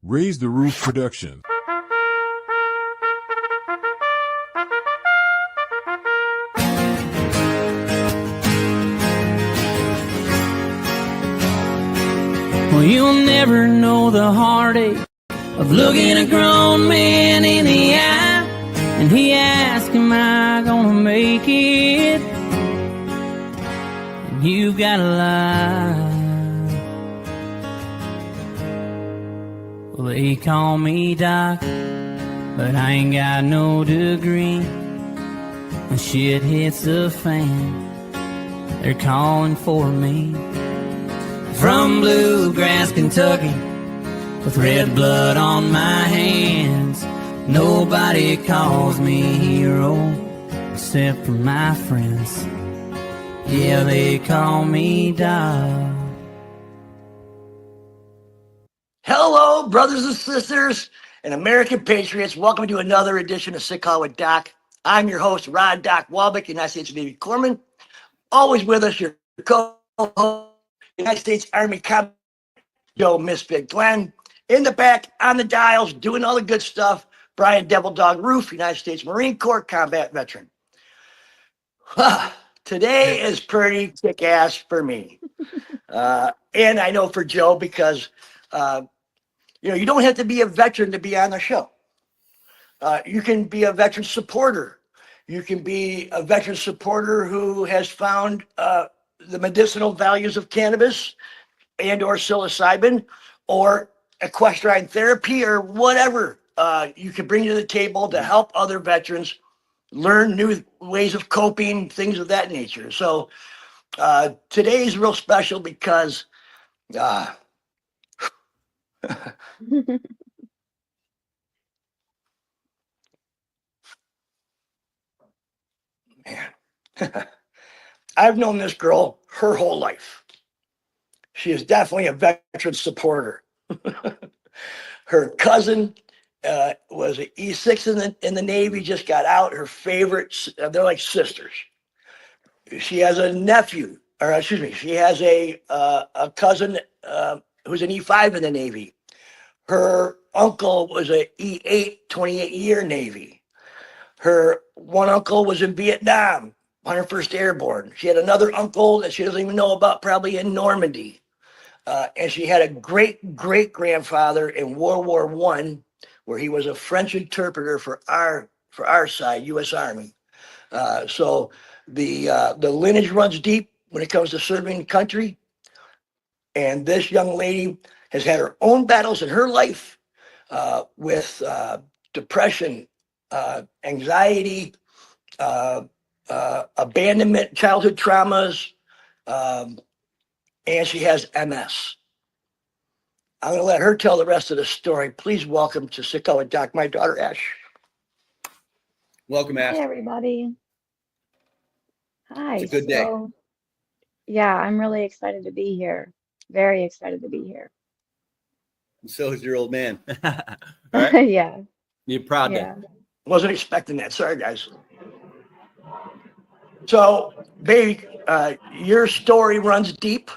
Raise the Roof Production. Well, you'll never know the heartache of looking a grown man in the eye, and he asks, am I gonna make it? And you've got to lie. Well, they call me Doc, but I ain't got no degree. When shit hits the fan, they're calling for me. From bluegrass, Kentucky, with red blood on my hands, nobody calls me hero except for my friends. Yeah, they call me Doc. Hello, brothers and sisters and American patriots. Welcome to another edition of Sick Call with Doc. I'm your host, Rod Doc Walbecq, United States Navy Corpsman. Always with us, your co-host, United States Army Combat Joe Misfit Glenn. In the back, on the dials, doing all the good stuff, Brian Devil Dog Roof, United States Marine Corps combat veteran. Today is pretty kick-ass for me. And I know for Joe because you don't have to be a veteran to be on the show. You can be a veteran supporter. You can be a veteran supporter who has found the medicinal values of cannabis and or psilocybin or equestrian therapy or whatever you can bring to the table to help other veterans learn new ways of coping, things of that nature. So today is real special because man, I've known this girl her whole life. She is definitely a veteran supporter. Her cousin was an E6 in the Navy, just got out. Her favorites, they're like sisters. She has a nephew, or excuse me, she has a cousin who's an E5 in the Navy. Her uncle was an E8, 28-year Navy. Her one uncle was in Vietnam, 101st Airborne. She had another uncle that she doesn't even know about, probably in Normandy. And she had a great-great-grandfather in World War I, where he was a French interpreter for our side, U.S. Army. So the lineage runs deep when it comes to serving the country. And this young lady has had her own battles in her life with depression, anxiety, abandonment, childhood traumas, and she has MS. I'm going to let her tell the rest of the story. Please welcome to Sick Call with Doc, my daughter, Ash. Welcome, Ash. Hi, everybody. Hi. It's a good day. Yeah, I'm really excited to be here. Very excited to be here. And so is your old man. Right? Yeah. You're proud Yeah. Wasn't expecting that. Sorry, guys. So, baby, your story runs deep.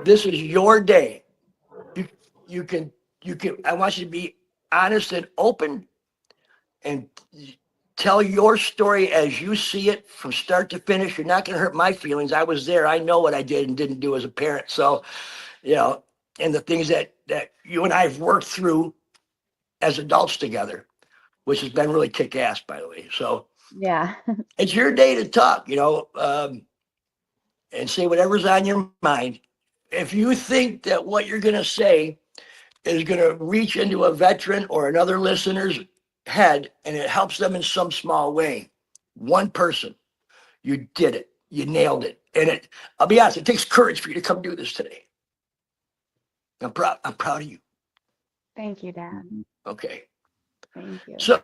This is your day. You can. I want you to be honest and open, and tell your story as you see it from start to finish. You're not going to hurt my feelings. I was there. I know what I did and didn't do as a parent. So, and the things that you and I have worked through as adults together, which has been really kick-ass, by the way. So Yeah. it's your day to talk, and say whatever's on your mind. If you think that what you're going to say is going to reach into a veteran or another listener's head and it helps them in some small way, one person, you did it. You nailed it. And I'll be honest, it takes courage for you to come do this today. I'm proud of you. Thank you, Dad. Okay. Thank you. So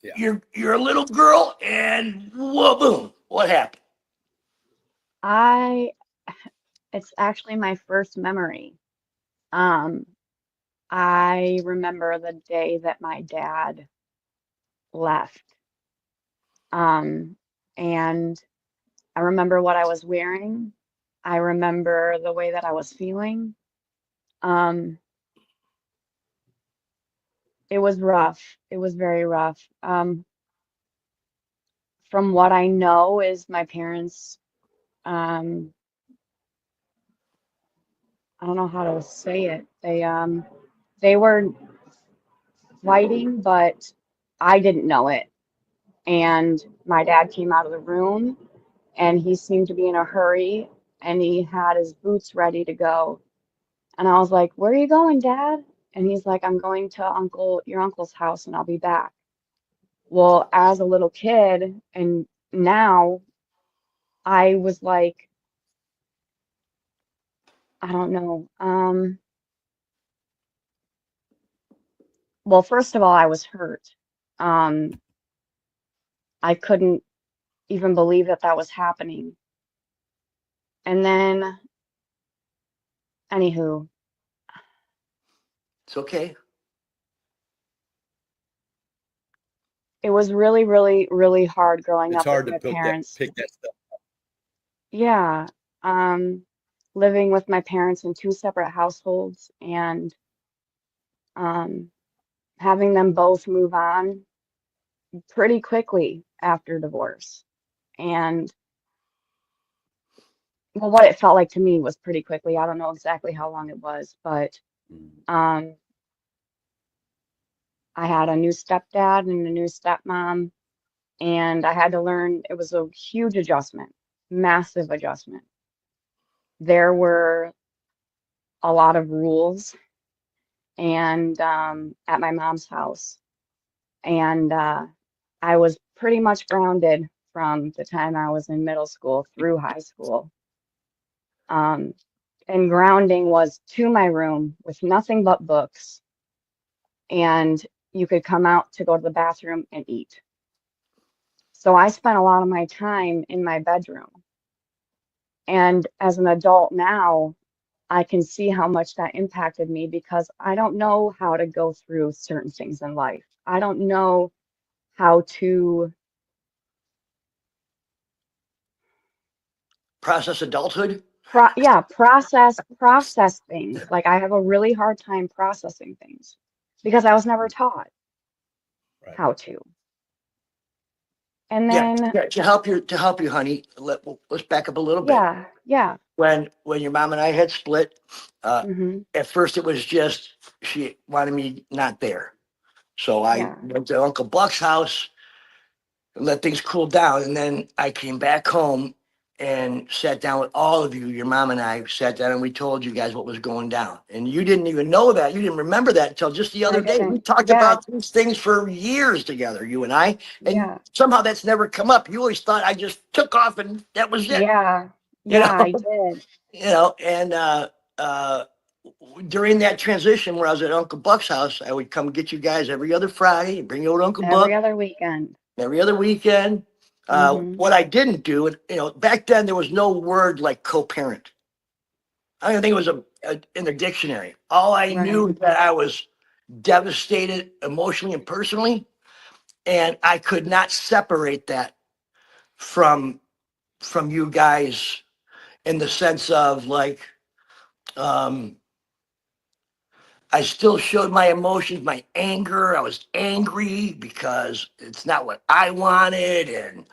you're a little girl and whoa, boom, what happened? It's actually my first memory. I remember the day that my dad left. And I remember what I was wearing. I remember the way that I was feeling. Um, it was rough. It was very rough. From what I know is my parents, um, I don't know how to say it. They were fighting, but I didn't know it. And my dad came out of the room and he seemed to be in a hurry and he had his boots ready to go. And I was like, "Where are you going, Dad?" And he's like, "I'm going to your uncle's house and I'll be back." Well, as a little kid, and now I was like, I don't know. Well, first of all, I was hurt. Um, I couldn't even believe that that was happening. And then, anywho, It's okay. it was really, really, really hard growing It's up with hard to my parents. pick that stuff. Yeah. Um, living with my parents in two separate households and um, having them both move on pretty quickly after divorce. And well, what it felt like to me was pretty quickly. I don't know exactly how long it was, but Mhm. um, I had a new stepdad and a new stepmom, and I had to learn. It was a huge adjustment, massive adjustment. There were a lot of rules and at my mom's house, and I was pretty much grounded from the time I was in middle school through high school. Um, and grounding was to my room with nothing but books, and you could come out to go to the bathroom and eat. So I spent a lot of my time in my bedroom. And as an adult now, I can see how much that impacted me because I don't know how to go through certain things in life. I don't know how to, Process adulthood. process things. Like I have a really hard time processing things because I was never taught Right. how to. And Yeah, then, yeah. To help you, honey. Let's back up a little bit. yeah. When your mom and I had split, Hmm. at first it was just she wanted me not there, so I Yeah. went to Uncle Buck's house and let things cool down, and then I came back home and sat down with all of you. Your mom and I sat down and we told you guys what was going down, and you didn't even know that. You didn't remember that until just the I other day. We didn't. talked Yeah. about these things for years together, you and I, and Yeah. somehow that's never come up. You always thought I just took off and that was it, Yeah. you Yeah, I know. did. And uh, during that transition where I was at Uncle Buck's house, I would come get you guys every other Friday, bring you over to Uncle Every Buck other weekend. every other weekend. Hmm. What I didn't do, and back then there was no word like co-parent. I don't even think it was in the dictionary. All I knew Right. was that I was devastated emotionally and personally, and I could not separate that from you guys in the sense of like um, I still showed my emotions, my anger. I was angry because it's not what I wanted, and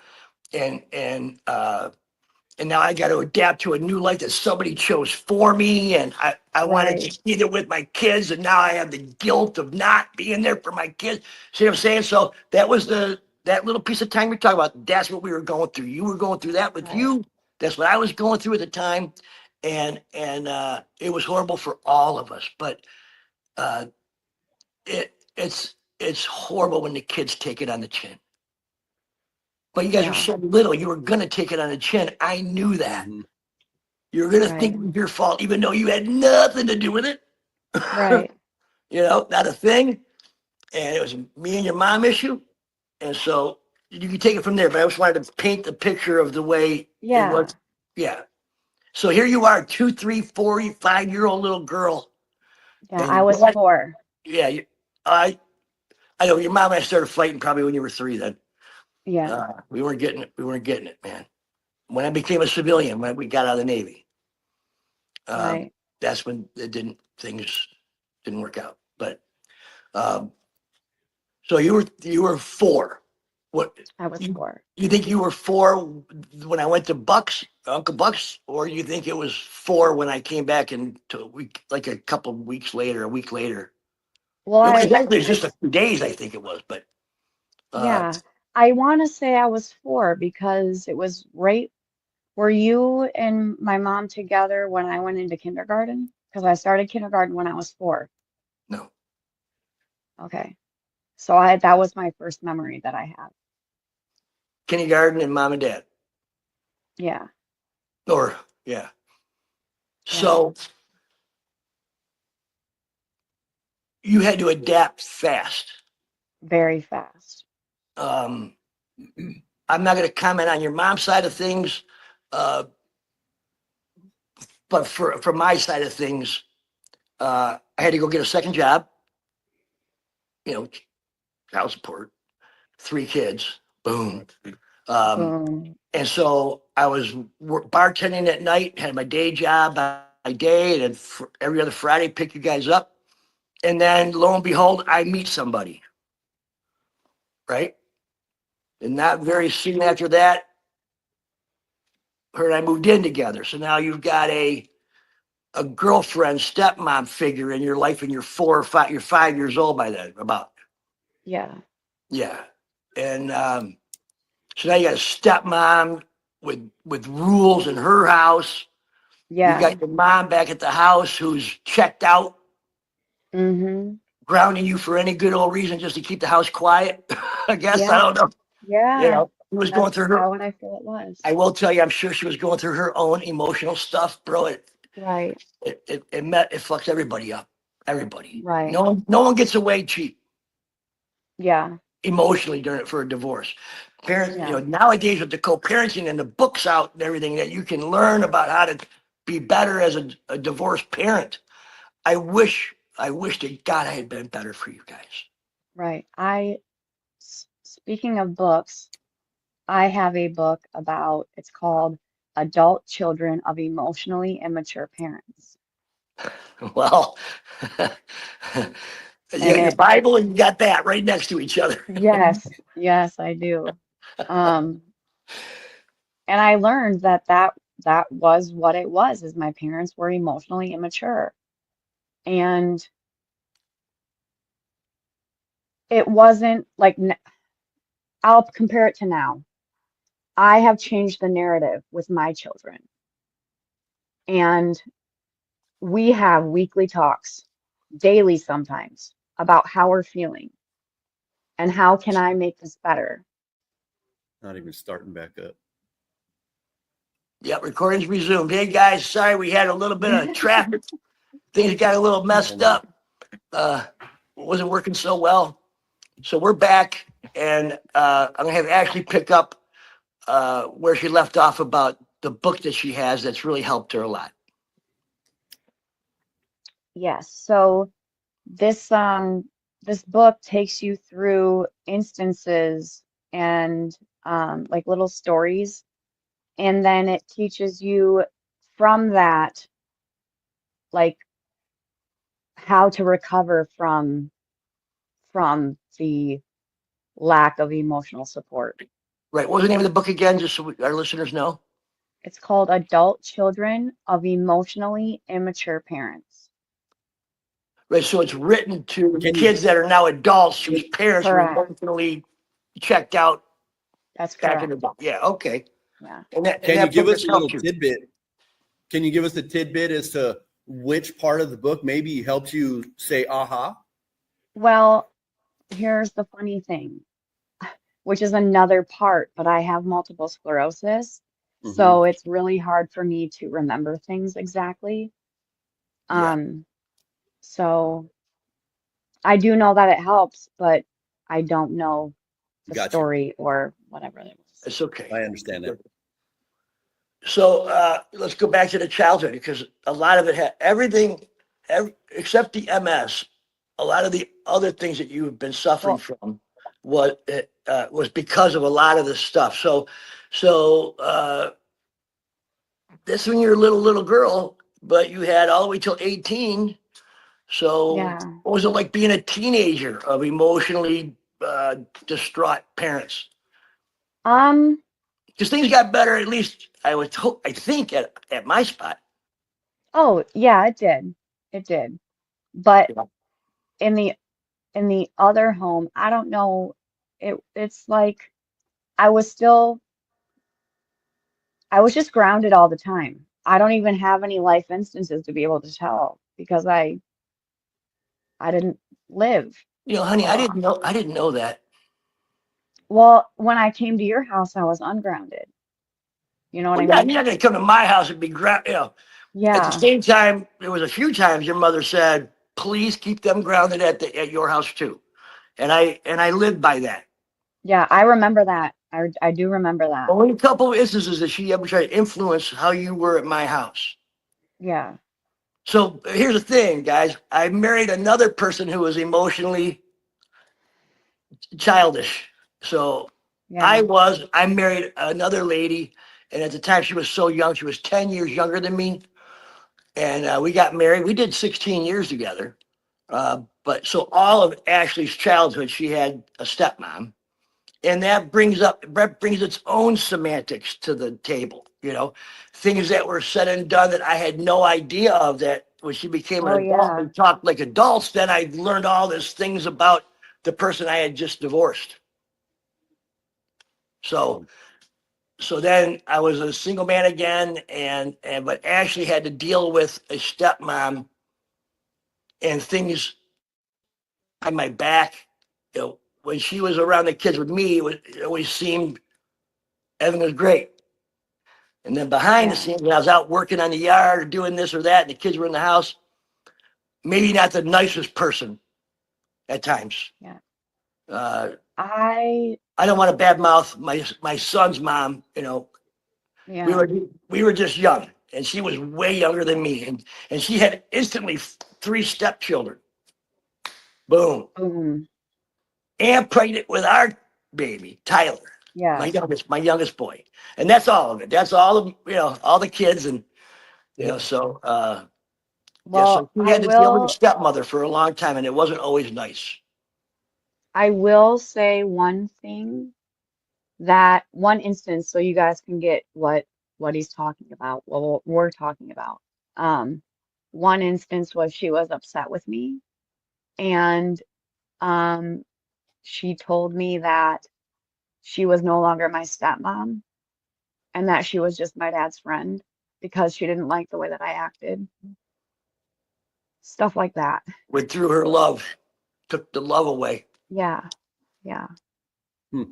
now I got to adapt to a new life that somebody chose for me. And I wanted Right. to be there with my kids. And now I have the guilt of not being there for my kids. See what I'm saying? So that was that little piece of time you're talking about. That's what we were going through. You were going through that with Right. you. That's what I was going through at the time. And it was horrible for all of us. But uh, it's horrible when the kids take it on the chin. But you guys were Yeah. so little, you were gonna take it on the chin. I knew that. Mhm. You were gonna think Right. it was your fault, even though you had nothing to do with it. Right. Not a thing. And it was me and your mom issue. And so you can take it from there. But I just wanted to paint the picture of the way it Yeah. was. Yeah. So here you are, 2, 3, 4, 5-year-old little girl, Yeah. and I you was 4. yeah. I know your mom and I started fighting probably when you were 3. Then Yeah. we weren't getting it. We weren't getting it, man. When I became a civilian, when we got out of the Navy. Um, Right. that's when things didn't work out. But so you were 4. What I was 4. you think you were 4 when I went to Uncle Buck's, or you think it was 4 when I came back a week a week later? Well, It was actually just a few days, I think it was, but yeah, I want to say I was 4 because it was right. Were you and my mom together when I went into kindergarten? Because I started kindergarten when I was 4. no. Okay. So that was my first memory that I have. Kindergarten and mom and dad. Yeah. Or yeah. So you had to adapt fast. Very fast. I'm not going to comment on your mom's side of things, but for my side of things, I had to go get a second job. Child support, 3 kids, boom. Boom. And so I was bartending at night, had my day job by day, and then every other Friday pick you guys up. And then lo and behold, I meet somebody, right? And not very soon after that, her and I moved in together. So now you've got a girlfriend, stepmom figure in your life, and you're 4 or 5, you're 5 years old by then, about. Yeah. Yeah. And so now you got a stepmom with rules in her house. You Yeah. got your mom back at the house who's checked out, Mm-hmm. grounding you for any good old reason just to keep the house quiet. I guess. Yeah. I don't know. Yeah. She was going That's through her. how I feel it was. I will tell you, I'm sure she was going through her own emotional stuff, bro. Right. It fucks everybody up. Everybody. Right. No one gets away cheap Yeah. emotionally for a divorce. Parents, Yeah. nowadays with the co-parenting and the books out and everything that you can learn about how to be better as a divorced parent. I wish to God I had been better for you guys. Right. Speaking of books, I have a book it's called Adult Children of Emotionally Immature Parents. Well, you got your Bible and you got that right next to each other. Yes, I do. And I learned that was what it was, is my parents were emotionally immature. And it wasn't like, I'll compare it to now. I have changed the narrative with my children. And we have weekly talks, daily sometimes, about how we're feeling and how can I make this better. Not even starting back up. Yep, recording's resumed. Hey guys, sorry we had a little bit of traffic. Things got a little messed up. Wasn't working so well. So we're back, and I'm gonna have Ashley pick up where she left off about the book that she has that's really helped her a lot. Yes. So this book takes you through instances and like little stories, and then it teaches you from that, like how to recover from the lack of emotional support. Right. What was the name of the book again, just so our listeners know? It's called Adult Children of Emotionally Immature Parents. Right. So it's written to kids that are now adults whose parents were Correct. emotionally checked out That's back in correct. the book. Yeah. Okay. Yeah. Can you give us a little tidbit? Can you give us a tidbit as to which part of the book maybe helps you say aha? Well, here's the funny thing, which is another part, but I have multiple sclerosis. So it's really hard for me to remember things exactly. So I do know that it helps, but I don't know the story or whatever it was. It's okay. I understand that. So let's go back to the childhood, because a lot of it had everything, except the MS. A lot of the other things that you have been suffering from was because of a lot of this stuff. So this when you're a little girl, but you had all the way till 18. So Yeah. what was it like being a teenager of emotionally distraught parents? Because things got better, at least I think at my spot. Oh, yeah, it did. It did. But Yeah. in the other home, I don't know. It's like I was just grounded all the time. I don't even have any life instances to be able to tell because I didn't live Honey, a I lot. didn't know that. Well, when I came to your house, I was ungrounded. You know what Well, I yeah, you're mean? not going to come to my house and be At the Yeah. same time, there was a few times your mother said, "Please keep them grounded at your house too," and I lived by that. Yeah, I remember that. I do remember that. Only a couple of instances that she ever tried to influence how you were at my house. Yeah. So here's the thing, guys. I married another person who was emotionally childish. So Yeah. I married another lady, and at the time she was so young, she was 10 years younger than me. And we got married. We did 16 years together. But so all of Ashley's childhood, she had a stepmom. And that brings its own semantics to the table, things that were said and done that I had no idea of, that when she became Oh an adult yeah. and talked like adults, then I learned all these things about the person I had just divorced. So then I was a single man again, but Ashley had to deal with a stepmom and things on my back. When she was around the kids with me, it always seemed everything was great. And then behind the Yeah. scenes, when I was out working on the yard or doing this or that, and the kids were in the house, maybe not the nicest person at times. Yeah. Uh, I I don't want to badmouth my son's mom. We yeah. were we were just young, and she was way younger than me, and she had instantly 3 stepchildren. Boom, Boom. and pregnant with our baby Tyler, my Yes. youngest boy, and that's all of it. That's all of all the kids, and so. Yeah, so Well, she had to deal with a stepmother for a long time, and it wasn't always nice. I will say one thing, that one instance, so you guys can get what he's talking about, what we're talking about. Um, One instance was she was upset with me, and um, she told me that she was no longer my stepmom and that she was just my dad's friend because she didn't like the way that I acted. Stuff like that. Withdrew her love, took the love away. Yeah, yeah. Hmm.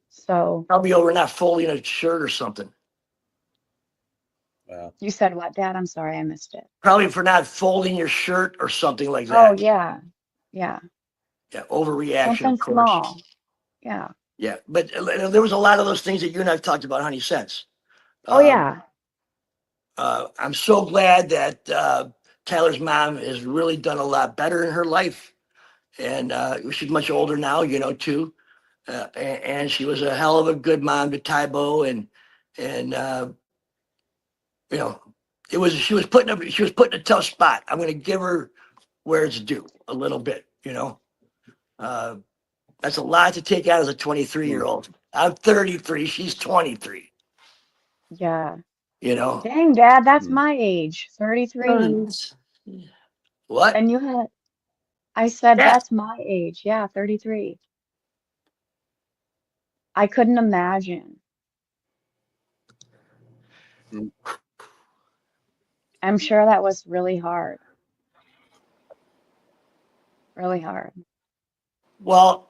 So Probably over not folding a shirt or something. Wow. you said what, Dad? I'm sorry, I missed it. Probably for not folding your shirt or something like Oh that. yeah, yeah. Yeah, overreaction, Something of course. small. Yeah. Yeah, but there was a lot of those things that you and I've talked about, honey, since. Oh yeah. I'm so glad that Tyler's mom has really done a lot better in her life. And she's much older now, too. And she was a hell of a good mom to Tybo, and she was put in a tough spot. I'm going to give her where it's due a little bit. Uh, that's a lot to take out as a 23-year-old. I'm 33. She's 23. Yeah. You know Dang, Dad, that's Hmm. my age, 33. what? And I said Yeah. that's my age. Yeah, 33. I couldn't imagine. Hmm. I'm sure that was really hard. Really hard. Well,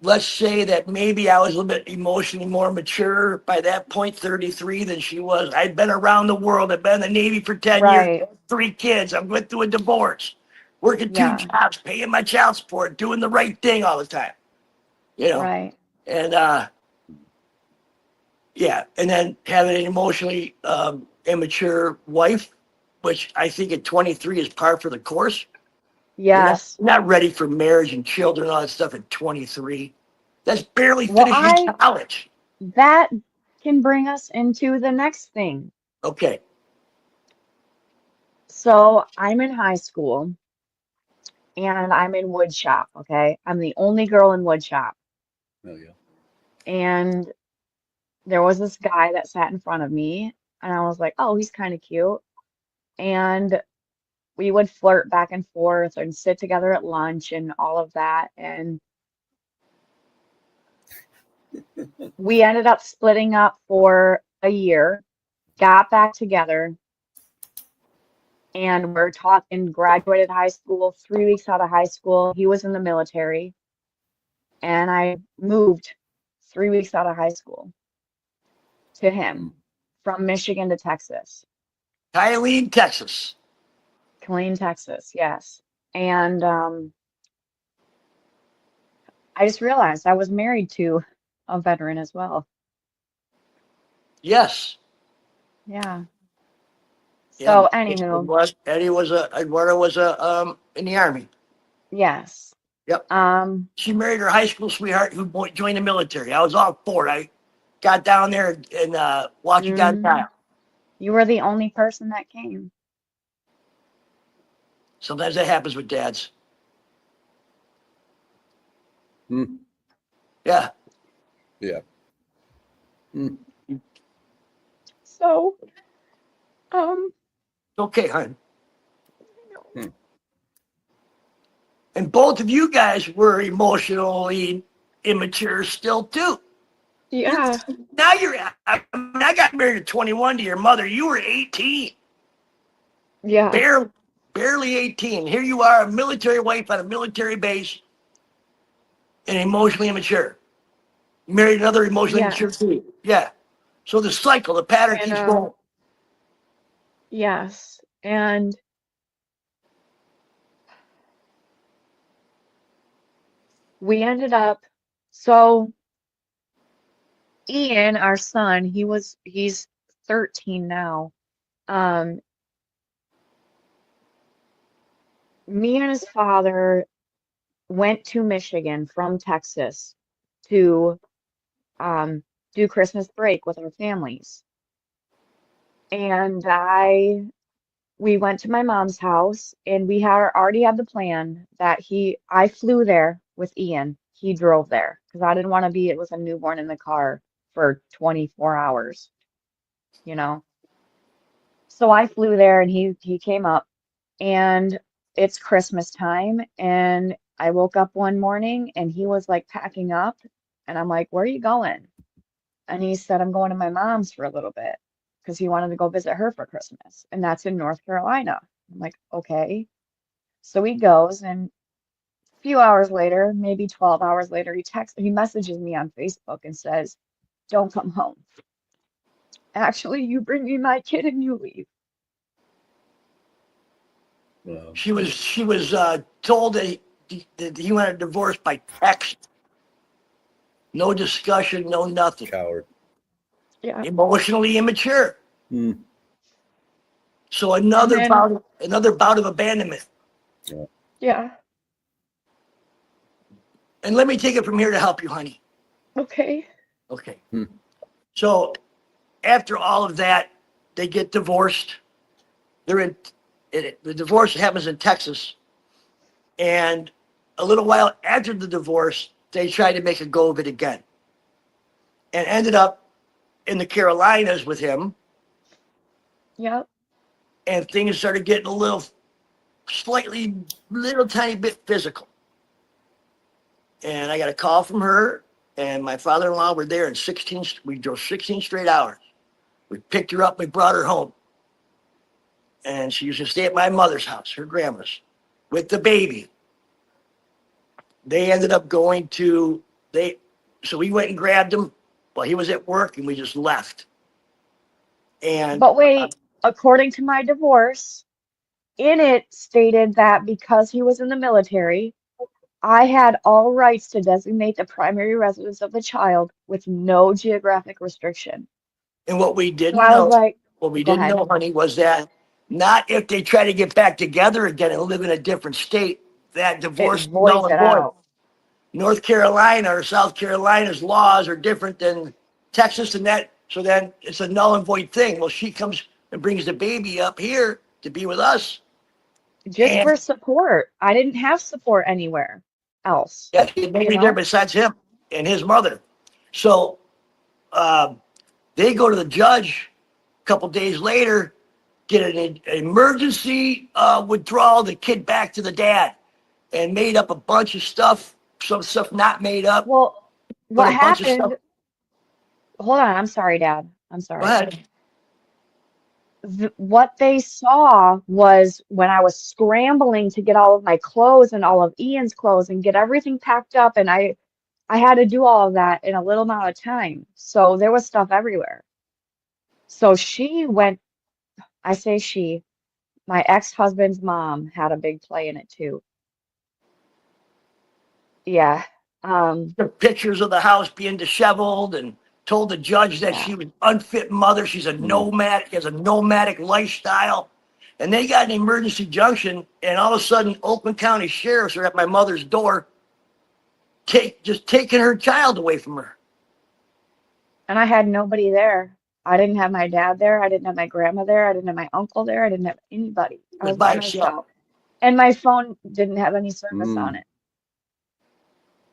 let's say that maybe I was a little bit emotionally more mature by that point, 33, than she was. I'd been around the world. I'd been in the Navy for 10 years, Right. 3 kids. I went through a divorce, working 2 Yeah. jobs, paying my child support, doing the right thing all the time. Right. And yeah, and then having an emotionally immature wife, which I think at 23 is par for the course. Yes. You're not ready for marriage and children and all that stuff at 23. That's barely Well, finishing college. that can bring us into the next thing. Okay. So I'm in high school and I'm in wood shop, okay? I'm the only girl in wood shop. Oh yeah. And there was this guy that sat in front of me, and I was like, oh, he's kind of cute. And we would flirt back and forth and sit together at lunch and all of that. And we ended up splitting up for a year, got back together, and we're talking, graduated high school, 3 weeks out of high school. He was in the military, and I moved 3 weeks out of high school to him from Michigan to Texas. Kylene, Texas. Killeen, Texas, yes. And I just realized I was married to a veteran as well. Yes. Yeah. Yeah. So anywho, Eduardo was in the Army. yes. Yep. Um, She married her high school sweetheart who joined the military. I was all for it. I got down there and watched you guys die. you were the only person that came. Sometimes that happens with dads. Hmm. Yeah. Yeah. Hmm. So, Okay, hon. Hmm. And both of you guys were emotionally immature still too. yeah, Now I got married at 21 to your mother. You were 18. yeah, Barely 18. Here you are, a military wife on a military base and emotionally immature. You married another emotionally immature yes. too. Yeah. So the cycle, the pattern And keeps going. yes. And we ended up, so Ian, our son, he's 13 now. Um, Me and his father went to Michigan from Texas to do Christmas break with our families. And we went to my mom's house, and we had already had the plan that I flew there with Ian. He drove there because I didn't want to be with a newborn in the car for 24 hours, you know. So I flew there, and he came up, and it's Christmas time, and I woke up one morning and he was like packing up, and I'm like, "Where are you going?" And he said, "I'm going to my mom's for a little bit," because he wanted to go visit her for Christmas, and that's in North Carolina. I'm like, "Okay." So he goes, and a few hours later, maybe 12 hours later, he messages me on Facebook and says, "Don't come home. Actually, you bring me my kid and you leave." Wow. She was told that he wanted a divorce by text. No discussion, no nothing. Coward. Yeah. Emotionally immature. Hmm. So And then, another bout of abandonment. yeah, And let me take it from here to help you, honey. okay. Okay. Hmm. So after all of that, they get divorced. The divorce happens in Texas. And a little while after the divorce, they tried to make a go of it again. And ended up in the Carolinas with him. Yep. And things started getting a little tiny bit physical. And I got a call from her, and my father-in-law were there in 16, we drove 16 straight hours. We picked her up, we brought her home. And she used to stay at my mother's house, her grandma's, with the baby. They ended up so we went and grabbed him while he was at work, and we just left. And But wait, according to my divorce, in it stated that because he was in the military, I had all rights to designate the primary residence of the child with no geographic restriction. and what we So didn't I was know, like, go ahead. honey, was that not if they try to get back together again and live in a different state, that It divorce is null voids and it void. out. North Carolina or South Carolina's laws are different than Texas, and so then it's a null and void thing. Well, she comes and brings the baby up here to be with us. Just And for support. I didn't have support anywhere else. yeah, she had nobody there besides him and his mother. So they go to the judge a couple days later, get an emergency withdrawal, the kid back to the dad, and made up a bunch of stuff, some stuff not made up. Well, what but a bunch of stuff. happened? Hold on. I'm sorry, Dad. I'm Go sorry. ahead. What they saw was when I was scrambling to get all of my clothes and all of Ian's clothes and get everything packed up, and I had to do all of that in a little amount of time. So there was stuff everywhere. So she went, I say she, my ex-husband's mom had a big play in it too. Yeah. Took pictures of the house being disheveled and told the judge that she was unfit mother. She's a nomad, has a nomadic lifestyle. And they got an emergency junction, and all of a sudden, Oakland County sheriffs are at my mother's door, just taking her child away from her. And I had nobody there. I didn't have my dad there. I didn't have my grandma there. I didn't have my uncle there. I didn't have anybody. I was by myself. And my phone didn't have any service on it.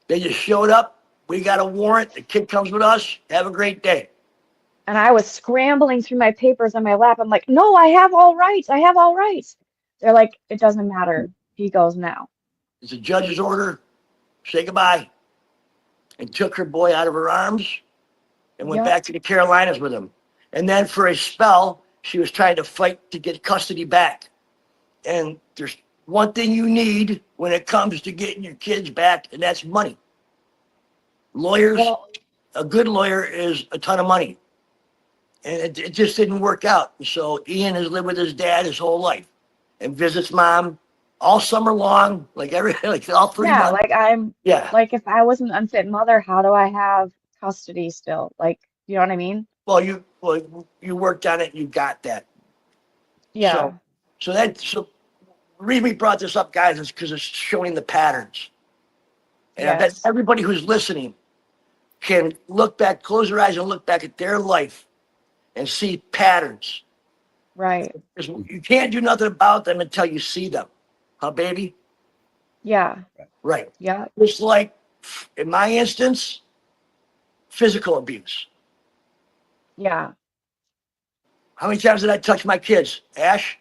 They just showed up. We got a warrant. The kid comes with us. Have a great day. And I was scrambling through my papers on my lap. I'm like, no, I have all rights. I have all rights. They're like, it doesn't matter. He goes now. It's a judge's order. Say goodbye. And took her boy out of her arms and went back to the Carolinas with him. And then for a spell, she was trying to fight to get custody back. And there's one thing you need when it comes to getting your kids back, and that's money. Lawyers, a good lawyer is a ton of money. And it just didn't work out. So Ian has lived with his dad his whole life and visits mom all summer long, like all 3 months. Like if I was an unfit mother, how do I have custody still? Like, you know what I mean? Well, you worked on it and you got that. Yeah. So the reason we brought this up, guys, is because it's showing the patterns. And I bet everybody who's listening can look back, close their eyes and look back at their life and see patterns. Right. You can't do nothing about them until you see them. Huh, baby? Yeah. Right. Yeah. Just like, in my instance, physical abuse. Yeah. How many times did I touch my kids, Ash?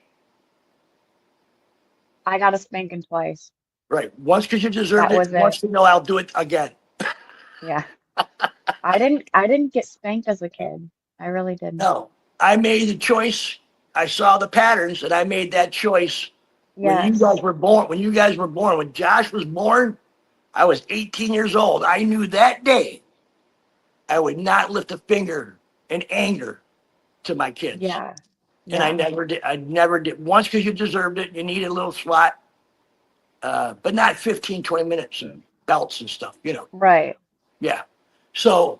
I got a spanking twice. Right. Once because you deserved it. Once you know I'll do it again. Yeah. I didn't get spanked as a kid. I really didn't. No. I made the choice. I saw the patterns and I made that choice when you guys were born. When Josh was born, I was 18 years old. I knew that day I would not lift a finger in anger to my kids. Yeah. And I never did. I never did. Once because you deserved it. You needed a little swat. But not 15, 20 minutes and belts and stuff, you know. Right. Yeah. So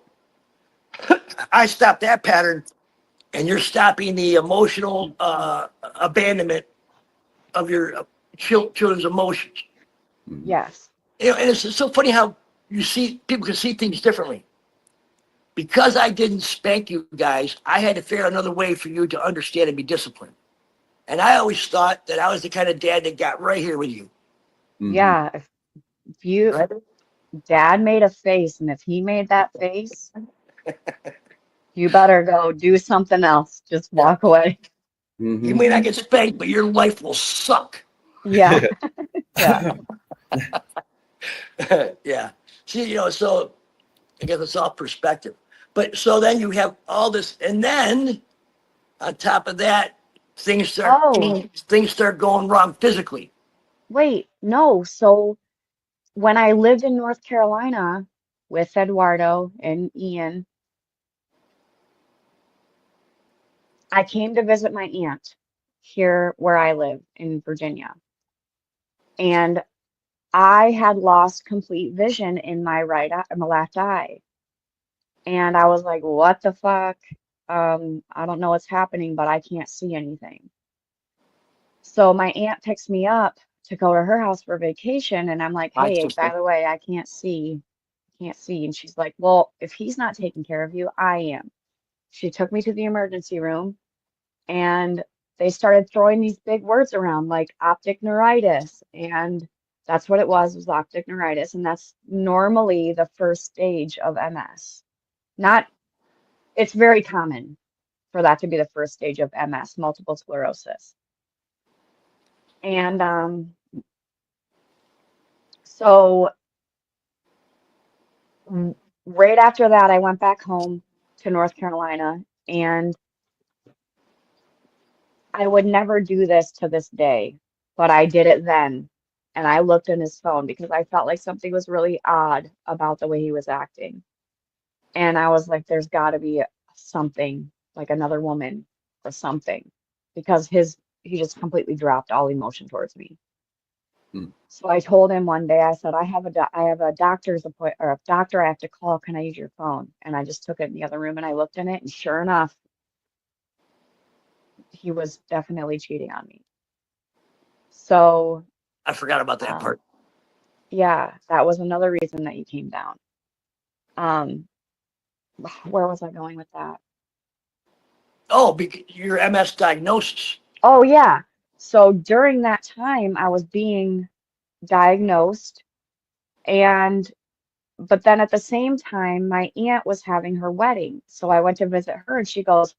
I stopped that pattern, and you're stopping the emotional abandonment of your children's emotions. Yes. You know, and it's so funny how people can see things differently. Because I didn't spank you guys, I had to figure out another way for you to understand and be disciplined. And I always thought that I was the kind of dad that got right here with you. Yeah. If you, Dad made a face, and if he made that face, you better go do something else. Just walk away. You may not get spanked, but your life will suck. Yeah. Yeah. Yeah. See, you know, so I guess it's all perspective. But so then you have all this, and then on top of that, things start going wrong physically. Wait, no. So when I lived in North Carolina with Eduardo and Ian, I came to visit my aunt here where I live in Virginia. And I had lost complete vision in my my left eye. And I was like, what the fuck? I don't know what's happening, but I can't see anything. So my aunt picks me up to go to her house for vacation, and I'm like, hey, by the way, I can't see. And she's like, well, if he's not taking care of you, I am. She took me to the emergency room, and they started throwing these big words around like optic neuritis, and that's what it was optic neuritis, and that's normally the first stage of MS. Not, it's very common for that to be the first stage of MS, multiple sclerosis. And so right after that, I went back home to North Carolina, and I would never do this to this day, but I did it then. And I looked in his phone because I felt like something was really odd about the way he was acting. And I was like, there's got to be something, like another woman or something, because he just completely dropped all emotion towards me. So I told him one day, I said, I have a doctor's appointment or a doctor I have to call. Can I use your phone? And I just took it in the other room and I looked in it, and sure enough, he was definitely cheating on me. So I forgot about that part. yeah, that was another reason that you came down. Where was I going with that? Oh, your MS diagnosis. Oh yeah. So during that time, I was being diagnosed, but then at the same time, my aunt was having her wedding. So I went to visit her, and she goes,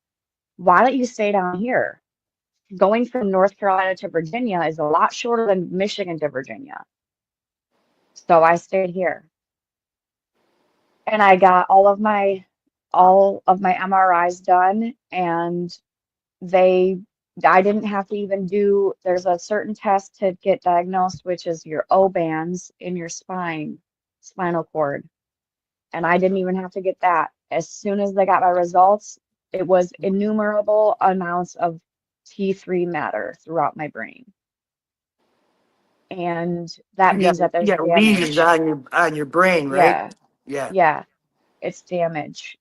"Why don't you stay down here? Going from North Carolina to Virginia is a lot shorter than Michigan to Virginia." So I stayed here. And I got all of my MRIs done, and I didn't have to even do, there's a certain test to get diagnosed, which is your O bands in your spinal cord. And I didn't even have to get that. As soon as they got my results, it was innumerable amounts of T3 matter throughout my brain. And that means that there's damage. Lesions on your brain, right? Yeah, it's damage.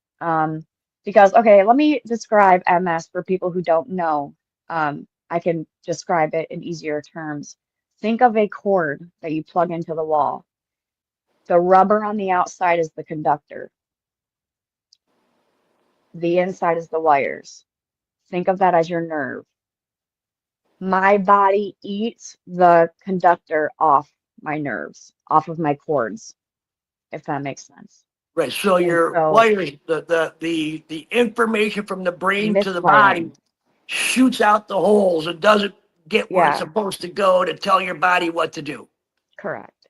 Because, okay, let me describe MS for people who don't know. I can describe it in easier terms. Think of a cord that you plug into the wall. The rubber on the outside is the conductor. The inside is the wires. Think of that as your nerve. My body eats the conductor off my nerves, off of my cords, if that makes sense. Right. So your wires, the information from the brain to the body shoots out the holes. It doesn't get where it's supposed to go to tell your body what to do. Correct.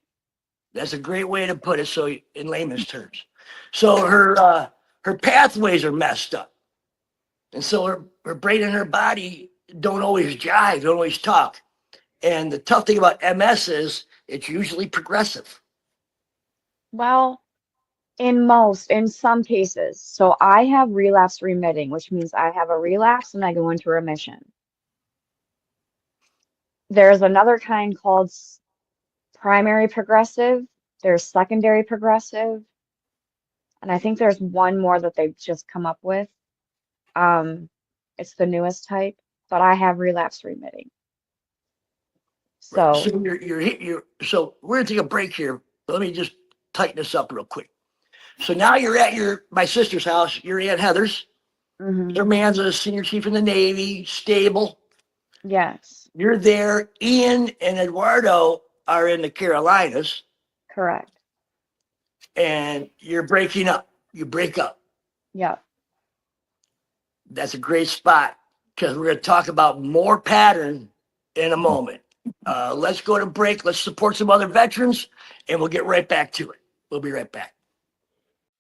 That's a great way to put it. So in layman's terms, so her pathways are messed up, and so her brain and her body don't always jive, don't always talk. And the tough thing about MS is it's usually progressive. Well, in some cases. So I have relapse remitting, which means I have a relapse and I go into remission. There's another kind called primary progressive. There's secondary progressive. And I think there's one more that they've just come up with. It's the newest type, but I have relapse remitting. So, so we're gonna take a break here. Let me just tighten this up real quick. So now you're at my sister's house, your Aunt Heather's. Her man's a senior chief in the Navy, stable. Yes. You're there. Ian and Eduardo are in the Carolinas. Correct. And you're breaking up. You break up. Yeah. That's a great spot because we're going to talk about more pattern in a moment. Let's go to break. Let's support some other veterans, and we'll get right back to it. We'll be right back.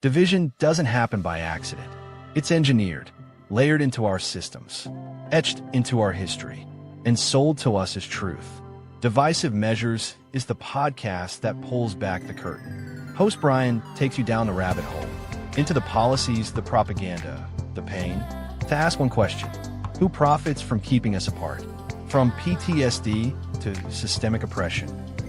Division doesn't happen by accident. It's engineered, layered into our systems, etched into our history, and sold to us as truth. Divisive Measures is the podcast that pulls back the curtain. Host Brian takes you down the rabbit hole, into the policies, the propaganda, the pain, to ask one question: who profits from keeping us apart? From PTSD to systemic oppression,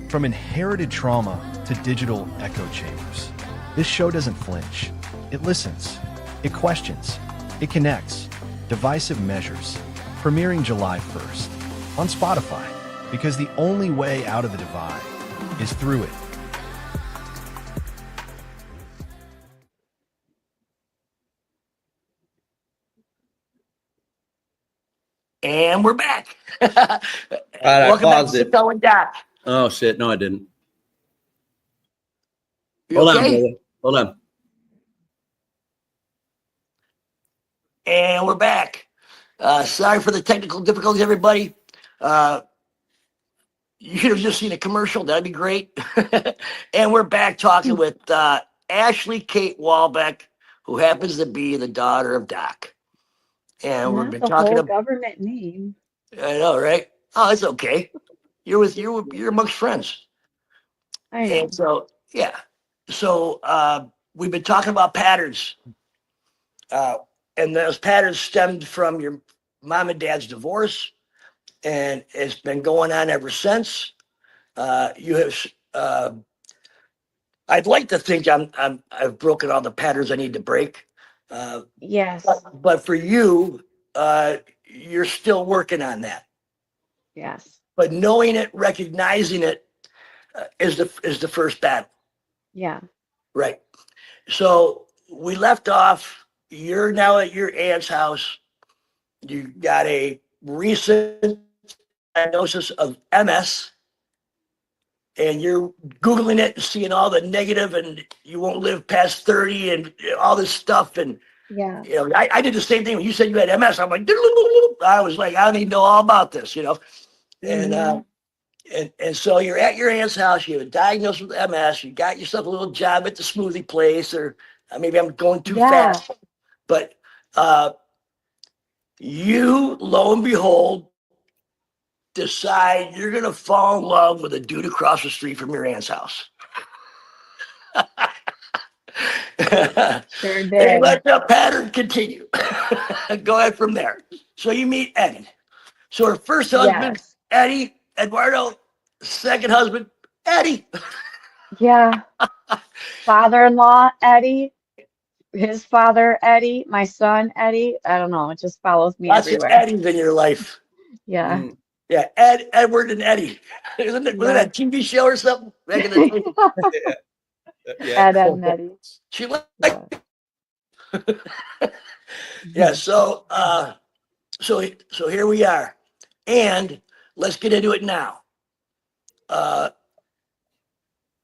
from inherited trauma to digital echo chambers. This show doesn't flinch. It listens. It questions. It connects. Divisive Measures, premiering July 1st on Spotify, because the only way out of the divide is through it. And we're back. I Welcome back paused to it. Going Doc. Oh shit! No, I didn't. You Hold on, okay? brother. Hold on. And we're back. Sorry for the technical difficulties, everybody. You should have just seen a commercial. That'd be great. And we're back talking with Ashleigh Kate Walbecq, who happens to be the daughter of Doc. And we've Not been the talking whole about, government name. I know, right? Oh, it's okay. You're amongst friends. I know. And so, yeah. So we've been talking about patterns. Uh, and those patterns stemmed from your mom and dad's divorce. And it's been going on ever since. You have, I'd like to think I've broken all the patterns I need to break. Yes. But for you, you're still working on that. Yes. But knowing it, recognizing it, is the first battle. Yeah. Right. So we left off. You're now at your aunt's house. You got a recent diagnosis of MS, and you're Googling it and seeing all the negative, and you won't live past 30 and all this stuff. And, Yeah. you know, I did the same thing when you said you had MS. I'm like, I was like, I don't even know all about this, you know. And, and so you're at your aunt's house, you have a diagnosis with MS, you got yourself a little job at the smoothie place, or maybe I'm going too fast, but you, lo and behold, decide you're going to fall in love with a dude across the street from your aunt's house. Sure And did. let the pattern continue. Go ahead from there. So you meet Eddie. So her first husband, Yes. Eddie, Eduardo, second husband, Eddie. Yeah. Father-in-law, Eddie. His father, Eddie. My son, Eddie. I don't know. It just follows me Lots of everywhere. Eddies in your life. Yeah. Mm. Yeah, Edward and Eddie. Wasn't it Yeah. a TV show or something back in the day? Yeah. Ed, and Eddie. She liked, Yeah. yeah. So so here we are, and let's get into it now.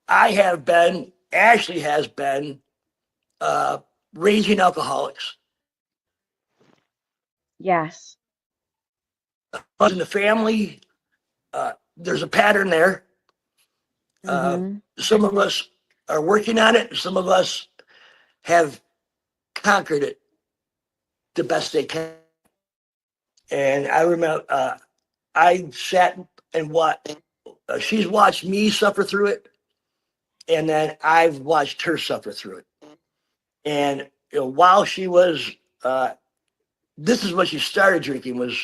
Ashley has been raging alcoholics. Yes. But in the family, there's a pattern there. Some of us are working on it. Some of us have conquered it the best they can. And I remember I sat and watched. She's watched me suffer through it, and then I've watched her suffer through it. And you know, while she was, this is when she started drinking. Was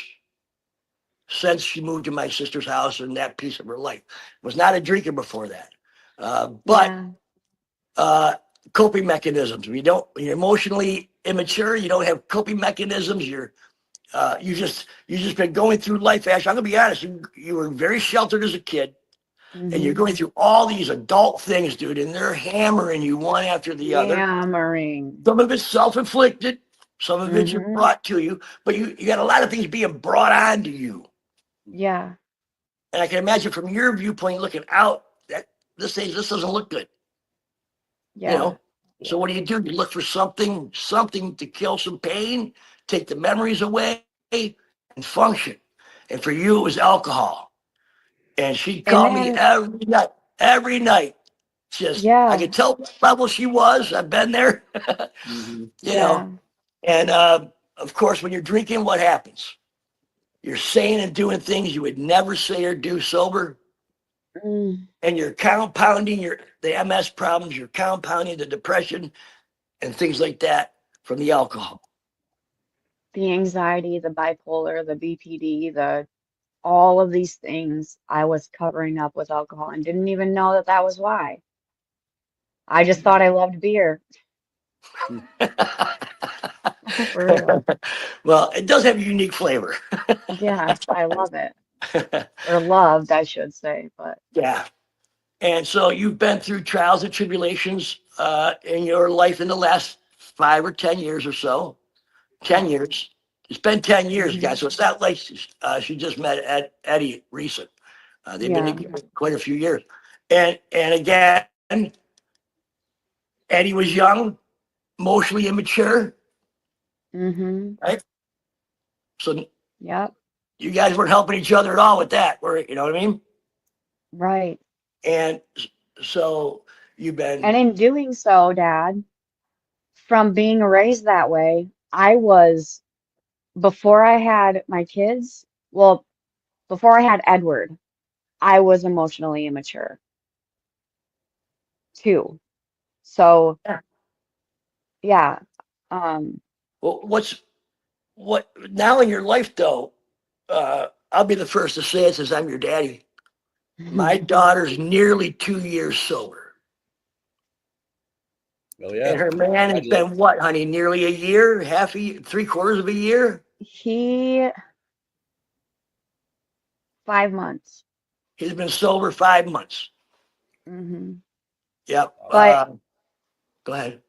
since she moved to my sister's house and that piece of her life. Was not a drinker before that, but coping mechanisms. You're emotionally immature. You don't have coping mechanisms. You just been going through life. Ash, I'm gonna be honest. You were very sheltered as a kid, and you're going through all these adult things, dude, and they're hammering you one after the other. Hammering. Some of it's self-inflicted. Some of it's brought to you, but you got a lot of things being brought on to you. Yeah. And I can imagine from your viewpoint looking out that this doesn't look good. Yeah. You know? So what do? You look for something to kill some pain, take the memories away, and function. And for you, it was alcohol. And she'd call me every night. Just, I could tell what level she was. I've been there. You know? And of course, when you're drinking, what happens? You're saying and doing things you would never say or do sober. And you're compounding the MS problems, you're compounding the depression and things like that from the alcohol. The anxiety, the bipolar, the BPD, all of these things I was covering up with alcohol and didn't even know that was why. I just thought I loved beer. For real. Well, it does have a unique flavor. Yeah, I love it. Or loved, I should say, but yeah. And so you've been through trials and tribulations in your life in the last 5 or 10 years or so. 10 years. It's been 10 years, Mhm. guys. So it's not like she just met Eddie recent. They've been Yeah. together quite a few years. And again, Eddie was young, emotionally immature, Mhm. right? So Yep. you guys weren't helping each other at all with that, you know what I mean? Right. And so you've And been, in doing so, Dad, from being raised that way, I was, before I had my kids, well, before I had Edward, I was emotionally immature too. So, yeah. yeah. Um, Well, what now in your life though? I'll be the first to say it since I'm your daddy. My daughter's nearly 2 years sober. Oh yeah. And her man has Congratulations. been what, honey? Nearly a year, half a year, 3/4 of a year. he, 5 months. He's been sober 5 months. Hmm. Yep. But Go ahead.